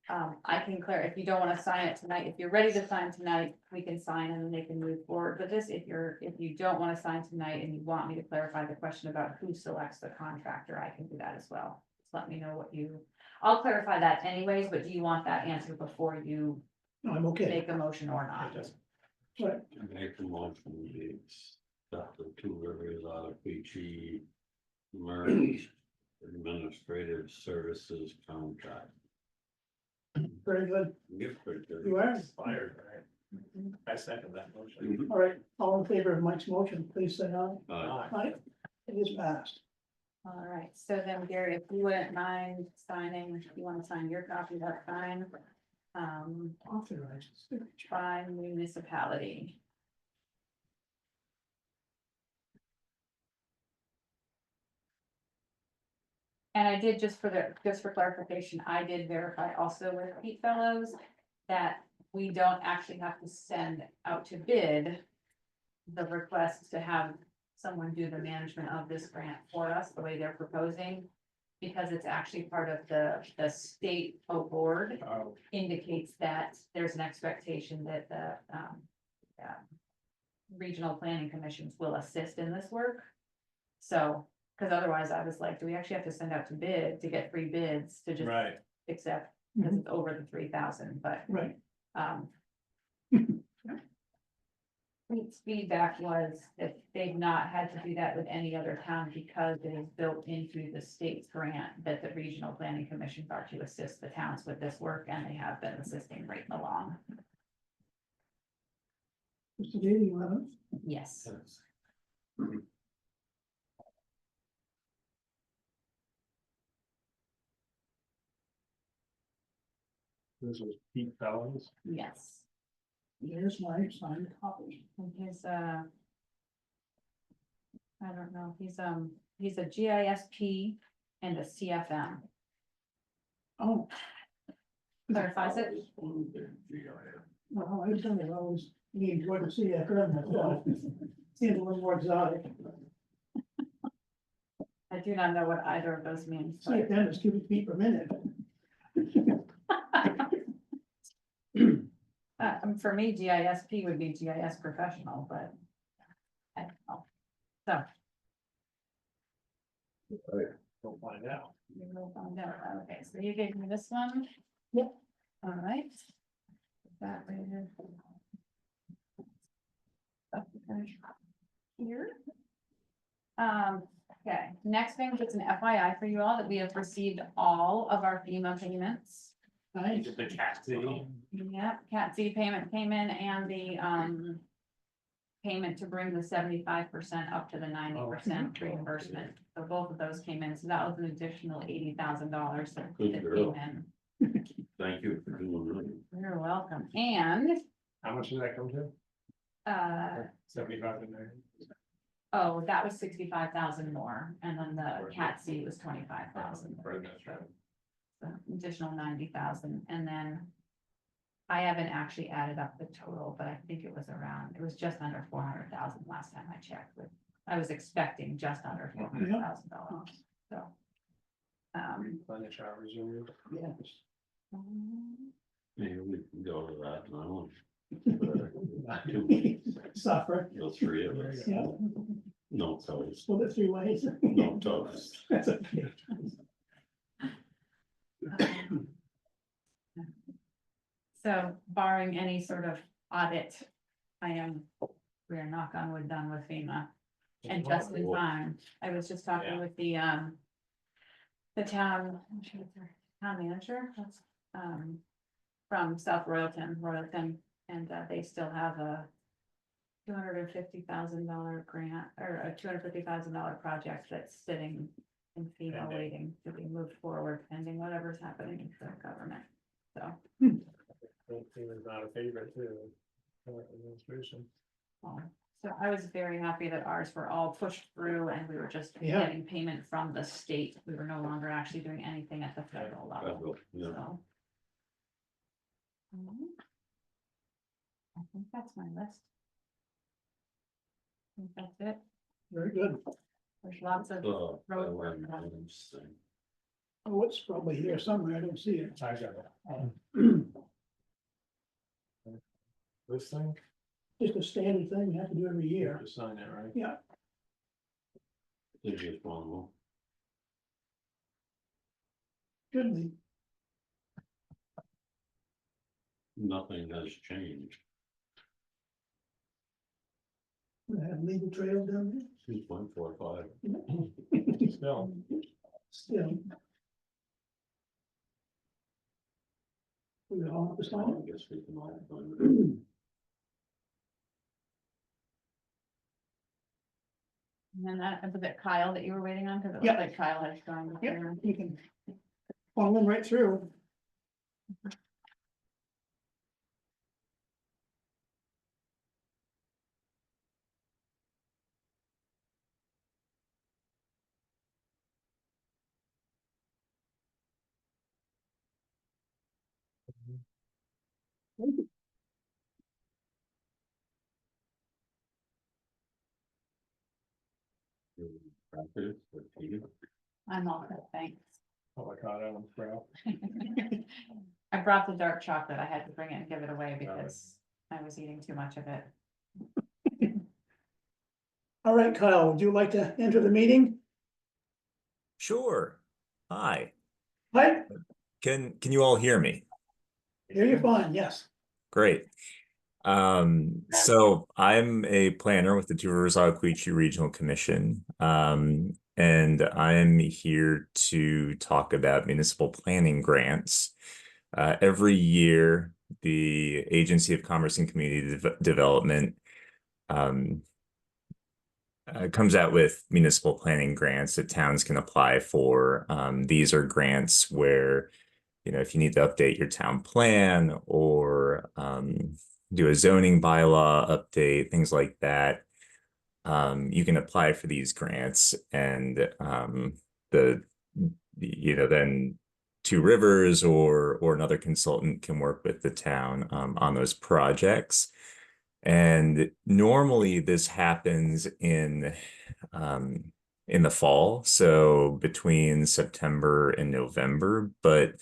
I can if you don't wanna sign it tonight, if you're ready to sign tonight, we can sign and then they can move forward with this. If you don't wanna sign tonight and you want me to clarify the question about who selects the contractor, I can do that as well. Just let me know I'll clarify that anyways, but do you want that answer before you No, I'm okay. make a motion or not? Right. Make a motion, we accept the Two Rivers out of Peachy merge administrative services contract. Very good. Gift certificate. You are? Inspired, right? I second that motion. All right, all in favor of Mike's motion, please say aye. Aye. Aye. It is passed. All right, so then Gary, if you wouldn't mind signing, if you wanna sign your copy, that's fine. Authorized signature. By municipality. And I did, just for clarification, I did verify also with Pete Fellows that we don't actually have to send out to bid the request to have someone do the management of this grant for us, the way they're proposing, because it's actually part of the state board Oh, indicates that there's an expectation that the regional planning commissions will assist in this work. So, because otherwise I was like, do we actually have to send out to bid to get free bids to just right. accept, because it's over the 3,000, but Right, Pete's feedback was that they've not had to do that with any other town because it is built into the state's grant that the regional planning commissions are to assist the towns with this work, and they have been assisting right along. Mr. Daly, you have it? Yes. This was Pete Fellows. Yes. Here's my signed copy. And I don't know, he's a GISP and a CFM. Oh. Clarifies it? Well, I've done it, I always need to see it, myself. Seems a little more exotic. I do not know what either of those means. See it then, it's cubic feet per minute. For me, GISP would be GIS professional, but I don't know. So Don't find out. we will find out. Okay, so you gave me this one? Yep. All right. That right here. Here. Okay, next thing, just an FYI for you all, that we have received all of our FEMA payments. Nice. The cat city. Yep, Cat C payment came in, and the payment to bring the 75% up to the 90% reimbursement. So both of those came in, so that was an additional $80,000 that Good came girl. in. Thank you for doing You're welcome, and How much did that come to? 75 and 90. oh, that was 65,000 more, and then the Cat C was 25,000. Right, that's right. So additional 90,000, and then I haven't actually added up the total, but I think it was just under 400,000 last time I checked. I was expecting just under $400,000, so. Replenish our reserve. Yes. Maybe we can go to that now. For 2 weeks, Suffer, the three of us. yeah, No toast, split it 3 ways. no toast. That's okay. So barring any sort of audit, we are knock on wood done with FEMA. And just in time, I was just talking Yeah. with the town, town manager, that's, from South Royalton, and they still have a $250,000 grant, or a $250,000 project that's sitting in FEMA Pending. waiting to be moved forward pending whatever's happening in the government, so. FEMA's not a favorite too. Administration. So I was very happy that ours were all pushed through and we were just Yeah. getting payment from the state. We were no longer actually doing anything at the federal level, Federal, yeah. so. I think that's my list. I think that's it. Very good. There's lots of So, road I work. went on this thing. Oh, it's probably here somewhere, I don't see it. I got it. This thing, Just a standard thing you have to do every you year. have to sign it, right? Yeah, It's just one of them. should be. Nothing has changed. We have legal trails down 2.45. there. Still. Still. We all have to sign I it. guess we can all find it. And then that, was it Kyle that you were waiting on? Cause it Yeah. looked like Kyle had gone. Yeah, through. you can follow them right through. Practice, repeat. I'm all set, thanks. Oh my God, I don't know. I brought the dark chocolate. I had to bring it and give it away because I was eating too much of it. All right, Kyle, would you like to enter the meeting? Sure. Hi. Hi, Can you all hear me? here you're fine, yes. Great. So I'm a planner with the Two Rivers Ottaquechee Regional Commission. And I'm here to talk about municipal planning grants. Every year, the Agency of Commerce and Community Development comes out with municipal planning grants that towns can apply for. These are grants where, if you need to update your town plan or do a zoning bylaw update, things like that, you can apply for these grants, and then Two Rivers or another consultant can work with the town on those projects. And normally this happens in the fall, so between September and November, but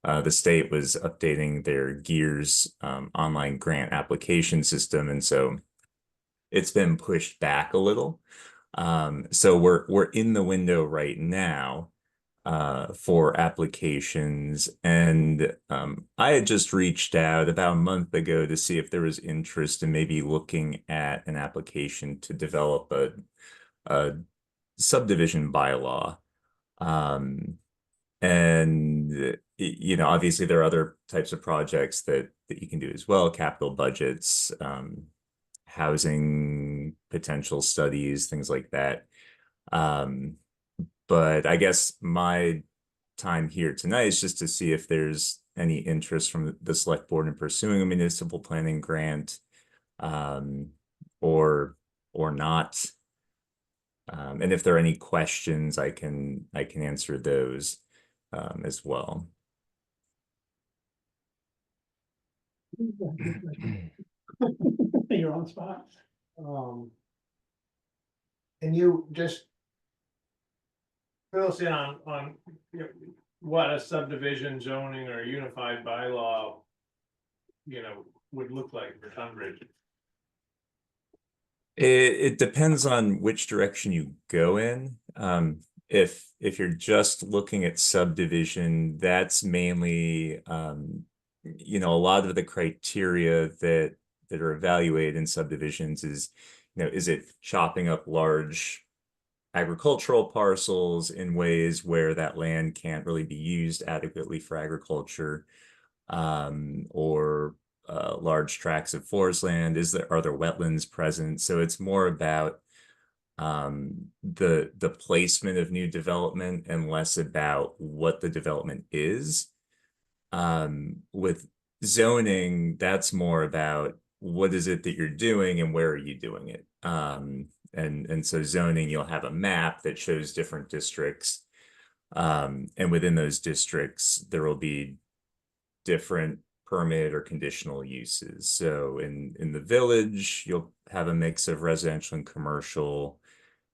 the state was updating their GEARS online grant application system, and so it's been pushed back a little. So we're in the window right now for applications, and I had just reached out about a month ago to see if there was interest in maybe looking at an application to develop a subdivision bylaw. And obviously there are other types of projects that you can do as well, capital budgets, housing potential studies, things like that. But I guess my time here tonight is just to see if there's any interest from the select board in pursuing a municipal planning grant, or not. And if there are any questions, I can answer those as well. You're on the spot. Can you just fill us in on what a subdivision zoning or unified bylaw, would look like for Tunbridge? It depends on which direction you go in. If you're just looking at subdivision, that's mainly a lot of the criteria that are evaluated in subdivisions is, is it chopping up large agricultural parcels in ways where that land can't really be used adequately for agriculture? or large tracts of forest land? Are there wetlands present? So it's more about the placement of new development and less about what the development is. With zoning, that's more about what is it that you're doing and where are you doing it. And so zoning, you'll have a map that shows different districts. And within those districts, there will be different permit or conditional uses. So in the village, you'll have a mix of residential and commercial.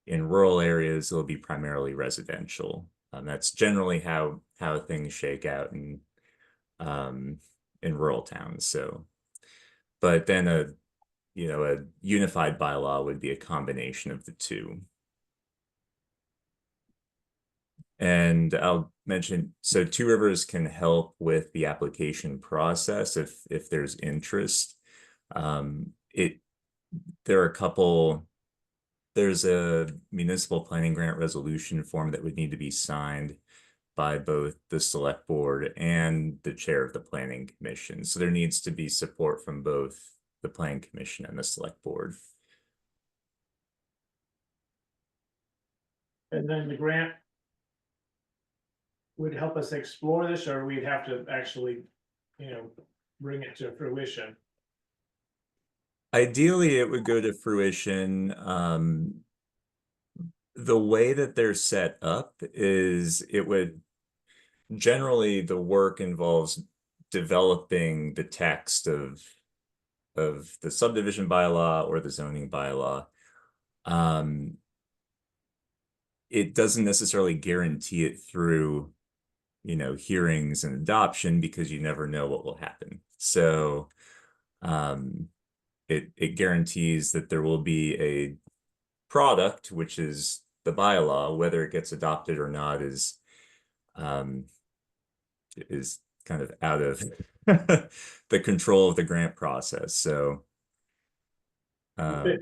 In rural areas, it'll be primarily residential. That's generally how things shake out in rural towns. So, but then a unified bylaw would be a combination of the two. And I'll mention, so Two Rivers can help with the application process if there's interest. There's a municipal planning grant resolution form that would need to be signed by both the select board and the chair of the planning commission. So there needs to be support from both the planning commission and the select board. And then the grant would help us explore this, or we'd have to actually, bring it to fruition. Ideally, it would go to fruition. The way that they're set up is generally the work involves developing the text of the subdivision bylaw or the zoning bylaw. It doesn't necessarily guarantee it through, hearings and adoption, because you never know what will happen. So it guarantees that there will be a product, which is the bylaw. Whether it gets adopted or not is kind of out of the control of the grant process. So further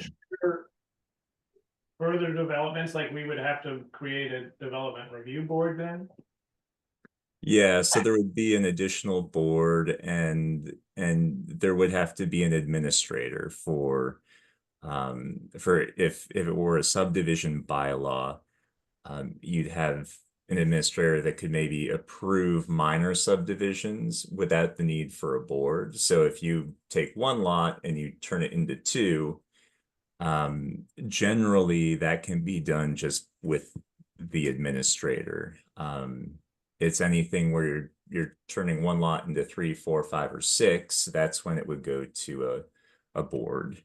developments, like we would have to create a development review board then? yeah, so there would be an additional board, and there would have to be an administrator for if it were a subdivision bylaw, you'd have an administrator that could maybe approve minor subdivisions without the need for a board. So if you take one lot and you turn it into two, generally that can be done just with the administrator. It's anything where you're turning one lot into 3, 4, 5, or 6. That's when it would go to a board.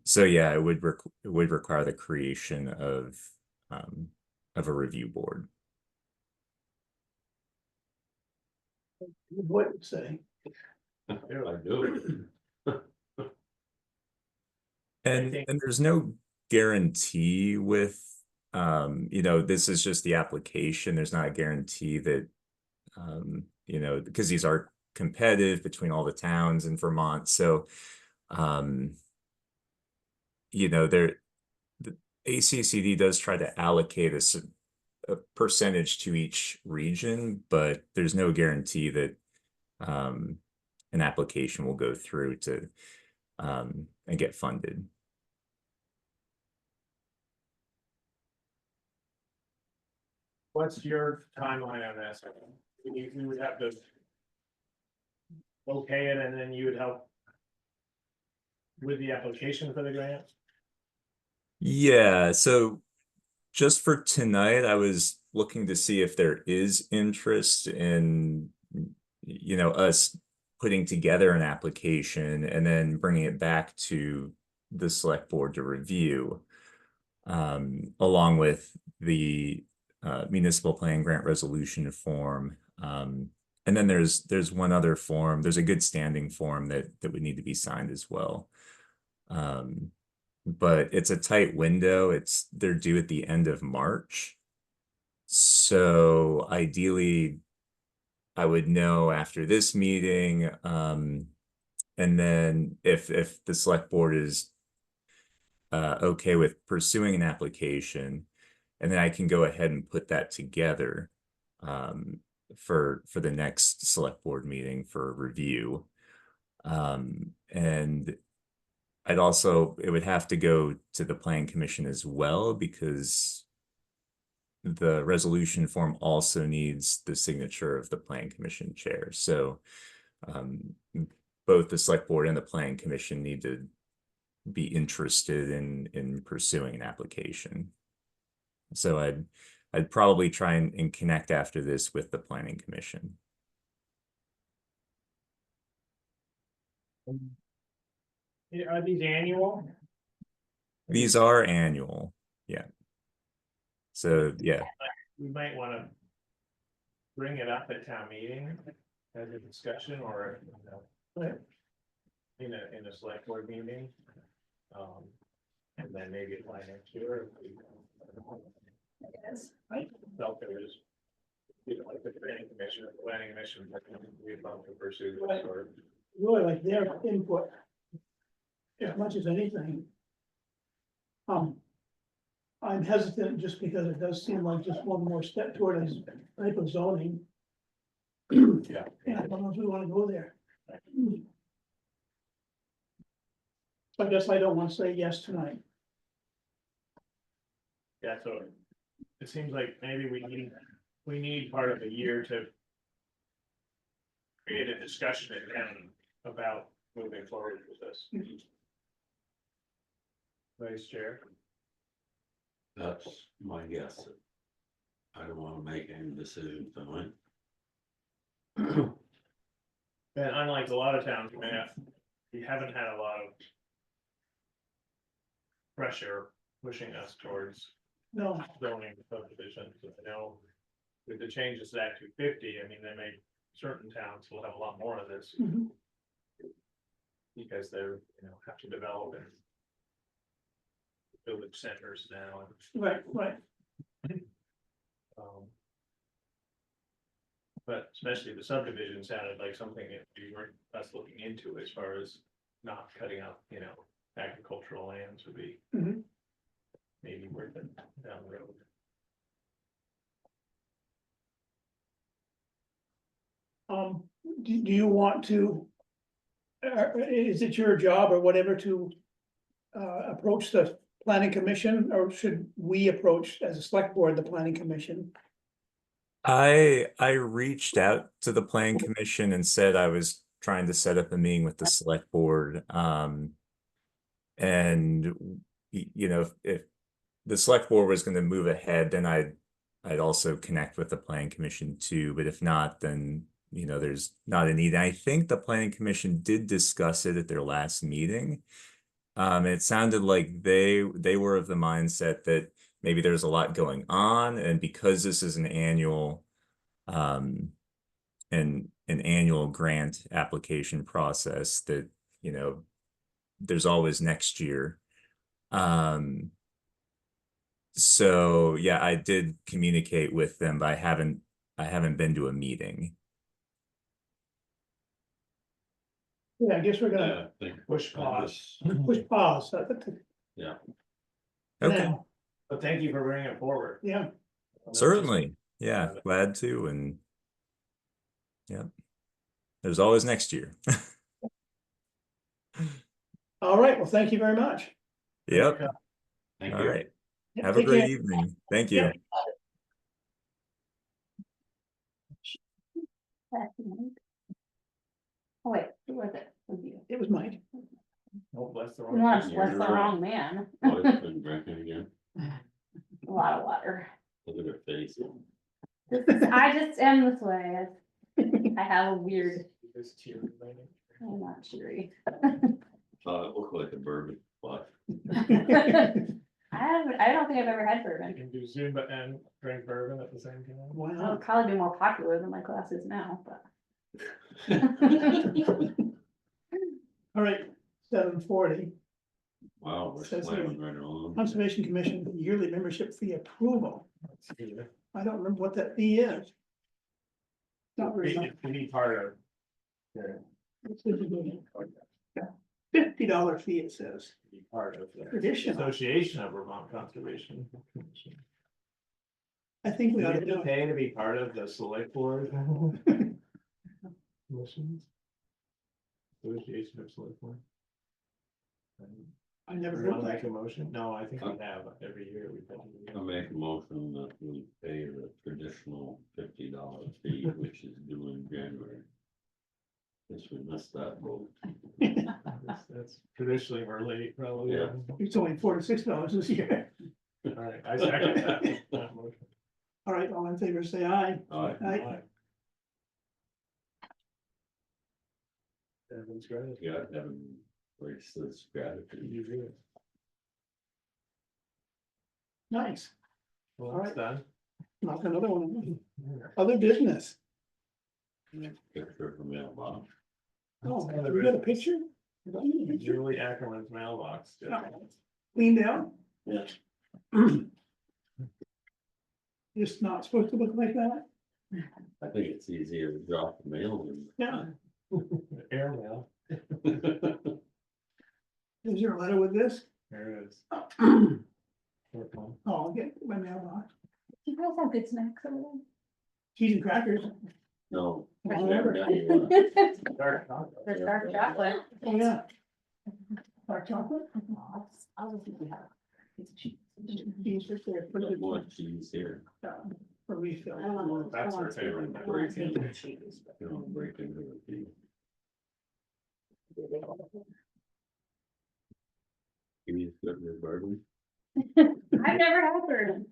So yeah, it would require the creation of a review board. What would say? I do. And there's no guarantee with this is just the application. There's not a guarantee that because these are competitive between all the towns in Vermont. So the ACCD does try to allocate a percentage to each region, but there's no guarantee that an application will go through to and get funded. What's your timeline on this? We would have to okay it, and then you would help with the application for the grant? Yeah, so just for tonight, I was looking to see if there is interest in, us putting together an application and then bringing it back to the select board to review, along with the municipal plan grant resolution form. And then there's one other form. There's a good standing form that would need to be signed as well. But it's a tight window. They're due at the end of March. So ideally, I would know after this meeting. And then if the select board is okay with pursuing an application, and then I can go ahead and put that together for the next select board meeting for review. And it would have to go to the plan commission as well, because the resolution form also needs the signature of the plan commission chair. So both the select board and the plan commission need to be interested in pursuing an application. So I'd probably try and connect after this with the planning commission. Are these annual? These are annual, yeah. So, yeah, We might wanna bring it up at town meeting as a discussion, or, you know, Right. in a select board meeting. And then maybe apply next year. If we Felt there was, you know, like the planning commission, we'd love to pursue this, Right. or. Really like their input. As much as anything. I'm hesitant just because it does seem like just one more step toward a type of zoning. Yeah. And I don't know if we wanna go there. I guess I don't wanna say yes tonight. Yeah, so it seems like maybe we need part of the year to create a discussion at town about moving forward with this. Vice Chair. That's my guess. I don't wanna make any decision tonight. And unlike a lot of towns, we haven't had a lot of pressure pushing us towards No, zoning subdivisions. I know with the changes to Act 250, I mean, certain towns will have a lot more of this mhm, because they're, have to develop and village centers now. right. But especially the subdivision sounded like something that we weren't us looking into as far as not cutting out, agricultural lands would be Mhm. maybe worth it down the road. Do you want to? Is it your job or whatever to approach the planning commission, or should we approach as a select board, the planning commission? I reached out to the plan commission and said I was trying to set up a meeting with the select board. And if the select board was going to move ahead, then I'd also connect with the planning commission too. But if not, then there's not a need. I think the planning commission did discuss it at their last meeting. It sounded like they were of the mindset that maybe there's a lot going on, and because this is an annual an annual grant application process, that there's always next year. So yeah, I did communicate with them, but I haven't been to a meeting. Yeah, I guess we're gonna Yeah, I think Push I pause. push pause. Yeah. Okay, Now, But thank you for bringing it forward. yeah, certainly. Yeah, glad to. And yeah, there's always next year. all right, well, thank you very much. Yep. Thank All you. right. Yeah, Have a take great care. evening. Thank you. Yeah. Oh, wait, who was it? Was you? It was Mike. Oh, bless the You wrong want person. to bless the wrong man. Wife's been drinking again. A lot of water. Look at her face. I just am this way. I have a weird, This tier remaining. I'm not cheery. Thought it looked like a bourbon, but I don't think I've ever had You bourbon. can do Zumba and drink bourbon at the same time. Why It'll not? probably be more popular than my class is now, but. All right, 7:40, wow, we're Says slamming right along. Conservation Commission yearly membership fee approval. Let's see. I don't remember what that fee is. Not very much. We need part of. $50 fee, it says. Be part of the Traditional. Association of Vermont Conservation Commission. I think we We ought to have do to it. pay to be part of the select board. Commissions. Association of Select Board. I never We're heard gonna that. make a motion? No, I think we have every year we've done. I make a motion that we pay the traditional $50 fee, which is due in January. Guess we missed that vote. That's traditionally we're late, probably. Yeah. It's only $46 this year. All right, I second that motion. All right, all in favor, say aye. All right, Aye. Evan's great. yeah, Evan raised this gratitude. You do it. Nice. Well, that's done. Knock another one. Other business. Picture of the mailbox. Oh, we got a picture? Is that you? Picture? Julie Ackerman's mailbox. Cleaned out? Yeah. Just not supposed to look like that? I think it's easier to drop the mail Yeah. Airmail. than. Is there a letter with this? There it is. Short one. Oh, I'll get my mailbox. You guys have good snacks over Cheese and crackers. No. Right. never done that. there? Dark chocolate. There's dark chocolate. Oh, yeah. Dark chocolate? I'll just leave that. It's cheap. Cheese right there. Put it More cheese here. for refill. I don't want- That's I don't her favorite. want- I want to take the cheese, but- You don't break into the fee. He's got your bourbon. I've never had bourbon.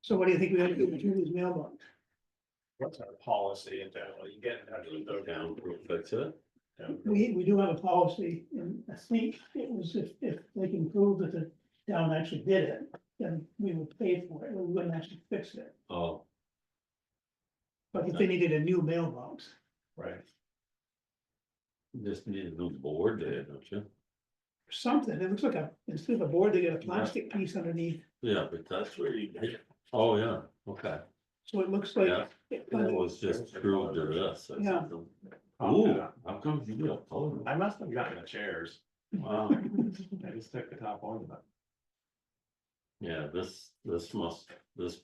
So what do you think we ought to do with Julie's mailbox? What's our policy in general? You get in touch with Go those down, fix it. down. We do have a policy, and I think it was if they can prove that the town actually did it, then we would pay for it, we wouldn't actually fix it. Oh, But if they needed a new mailbox, Right. you just need a new board there, don't you? or something, it looks like instead of a board, they got a plastic piece underneath, Yeah, but that's where you. Oh, yeah, okay. so it looks like. Yeah. it- That was just screwed to this. or Yeah. something. Oh, Ooh, yeah. how come you got color? I must have gotten the chairs. Wow, I just took the top one, but yeah, this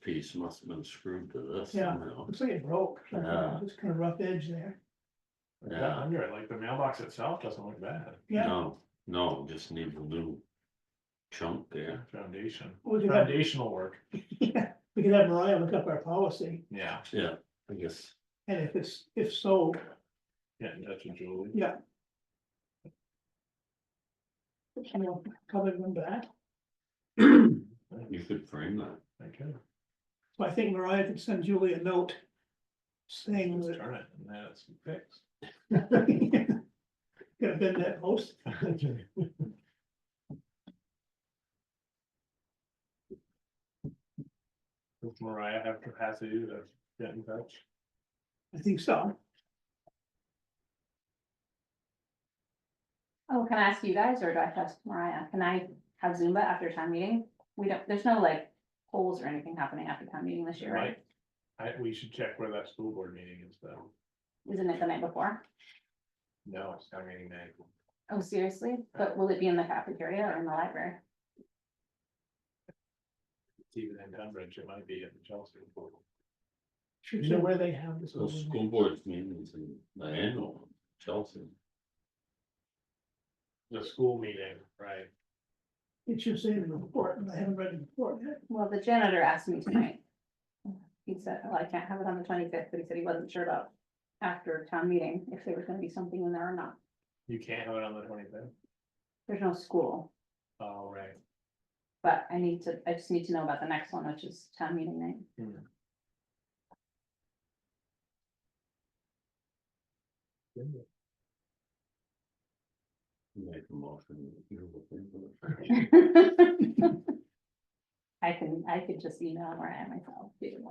piece must have been screwed to this Yeah. somehow. Looks like it broke, Yeah. just kind of rough edge there, Yeah. under it, like the mailbox itself doesn't look bad. yeah. No, just needs a new chunk there. Foundation, We could have, foundational work. yeah, we could have Mariah look up our policy, Yeah, Yeah, I guess. and if so, get in touch with Julie. yeah. You know, cover them back, You could frame that. Okay, so I think Mariah could send Julie a note. Saying just that. turn it and then it's fixed. Gonna bend that post, Does Mariah have capacity to get in touch? I think so, Oh, can I ask you guys, or do I ask Mariah? Can I have Zumba after town meeting? We don't, there's no like polls or anything happening after town meeting this year, right? We should check where that school board meeting is though. Isn't it the night before? No, it's town meeting night. Oh, seriously? But will it be in the cafeteria or in the library? It's even in Tunbridge, it might be at the Chelsea. should You know say, where they have this? Those school boards meetings in the annual, one, Chelsea. The school meeting, right? it should say in the report, and I haven't read the report yet. Well, the janitor asked me tonight. He said, well, I can't have it on the 25th, but he said he wasn't sure about after town meeting, if there was gonna be something in there or not. You can't have it on the 25th. There's no school, Oh, right. but I just need to know about the next one, which is town meeting night. Hmm. Make a motion. You look into it. I could just email Mariah myself. too.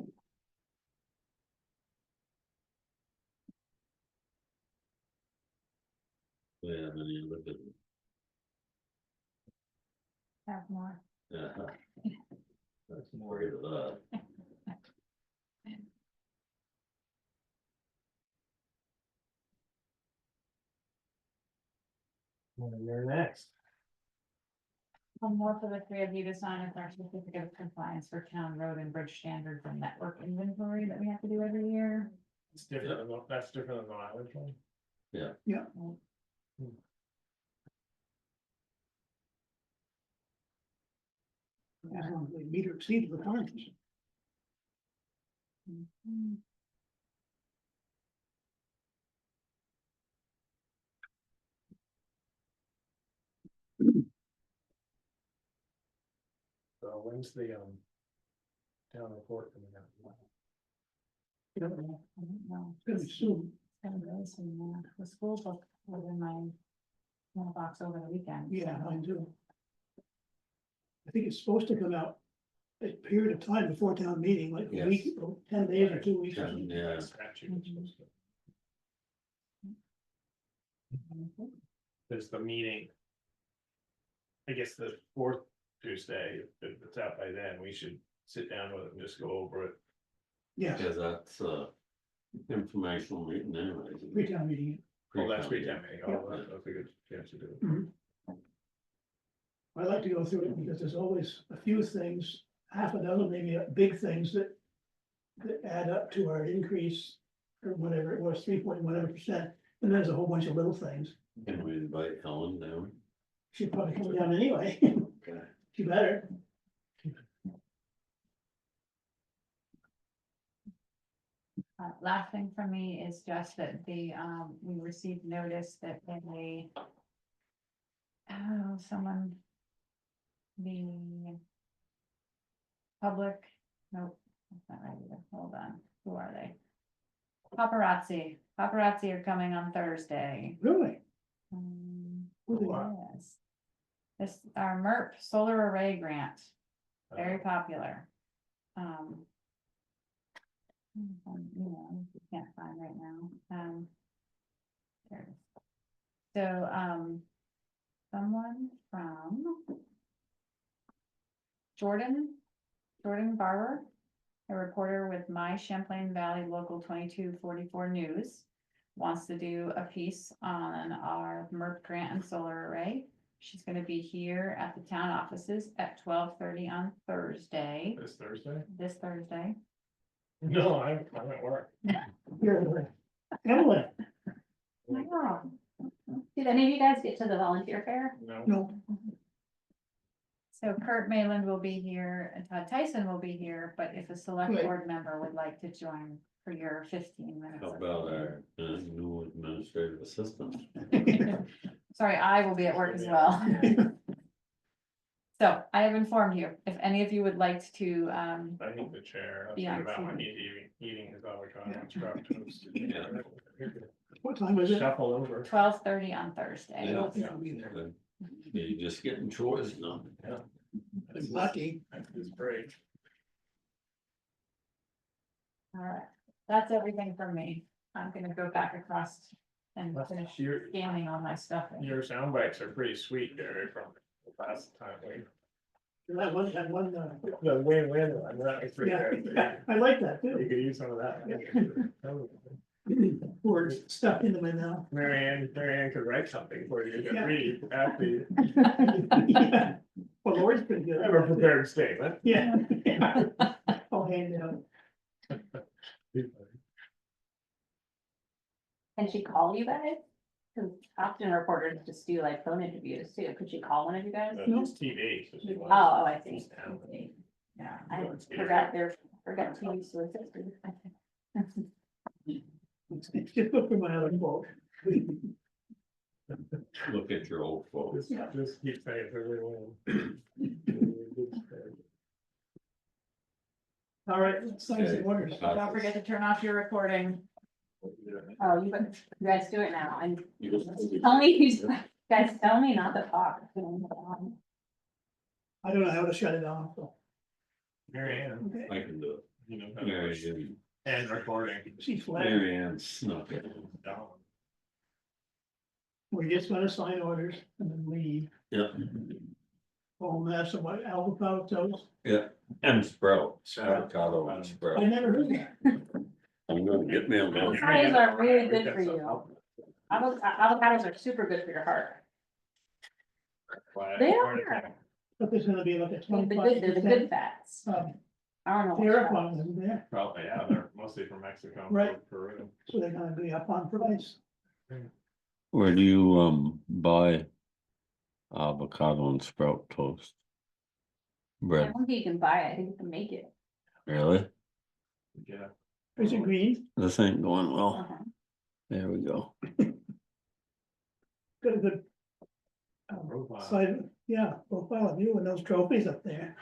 Yeah, and then you look at, Have more. yeah. That's more of that. Well, you're next. One more for the three of you to sign is our certificate of compliance for town road and bridge standards and network inventory that we have to do every year. It's different, that's different than the mileage one. As long as they meet or exceed the requirements. Mhm. So when's the town report coming out? You know, I don't know. it's gonna be soon. It's gonna be really soon, yeah. The school book was in my mailbox over the weekend. Yeah, so- mine too. I think it's supposed to come out a period of time before town meeting, like a Yes. week, or 10 days or 2 weeks. or something. Yeah, Statute is supposed to- There's the meeting. I guess the fourth Tuesday, if it's out by then, we should sit down with it and just go over it. Yes, because that's informational meeting anyways. pre-town meeting. Oh, that's great, Pre-town yeah, oh, that's a good chance to do it. Mhm. I like to go through it because there's always a few things, half a dozen, maybe big things that add up to our increase or whatever it was, 3 point whatever%. And there's a whole bunch of little things. meeting. Can we invite Helen down? She'd probably come down anyway. Okay. She better. Last thing for me is just that we received notice that they. Someone. The. Public, nope, that's not right either, hold on, who are they? Paparazzi are coming on Thursday. Really? Who Wow. is? This, our MERP solar array grant, very popular. You can't find right now, there it is. So, someone from Jordan Barber, a reporter with My Champlain Valley Local 2244 News, wants to do a piece on our MERP grant and solar array. She's gonna be here at the town offices at 12:30 on Thursday, This Thursday? this Thursday. No, I'm at work. Here, Emily, Wow. Did any of you guys get to the volunteer fair? No. no, So Kurt Mayland will be here and Todd Tyson will be here, but if a select Right. board member would like to join for your 15 minutes. How of- about our new administrative assistant? Sorry, I will be at work as well. So I have informed you, if any of you would like to, I need the chair. I'll Yeah, think about when absolutely. he's eating his avocado and chopped toast. what time is it? Shuffle over. 12:30 on Thursday. I don't think I'll be there. You're just getting chores now. I'm lucky. It's great. All right, that's everything from me. I'm gonna go back across and finish Your, scanning all my stuff. your sound bites are pretty sweet, Gary, from the last time we. I had one, The win-win one, that was pretty yeah, good. I like that You too. could use some of that. Words stuck into my mouth. Marianne could write something for you to Yeah. read after you Yeah. Well, Lori's pretty good. have a prepared statement. Yeah. I'll hand it out. Can she call you guys? Cause often reporters just do like phone interviews too. Could she call one of you guys? It's TV. so she Oh, wants- I see. she's down. Yeah, I forgot TV solicitors. Just look for my other quote. Look at your old folks. Just keep saying it everyone. All right, let's sign some orders. Don't forget to turn off your recording. Oh, you guys do it now. And tell me, you guys tell me not to talk. I don't know how to shut it off. So. Marianne, Okay. I can do it. you know, Marianne, and recording. She's flat. Marianne snuck it. We're just gonna sign orders and then leave. Yep, All mess of what avocado toast. yeah, and sprout, avocado and I sprout. never heard that. I'm gonna get me a milk. Avocados are really good for you. Avocados are super good for your heart. They are. But there's gonna be like a They're the good, they're the good 25% fats. um, I don't know. what tariff fats. on them there, Probably, yeah, they're mostly from Mexico. Right. Peru. so they're gonna be up on price. Where do you buy avocado and sprout toast? I Bread, don't think you can buy it, I think you can make it. really? Yeah. Is it green? This ain't going well. Uh-huh. There we go. Got a good. Profile. Side, yeah, profile of you and those trophies up there.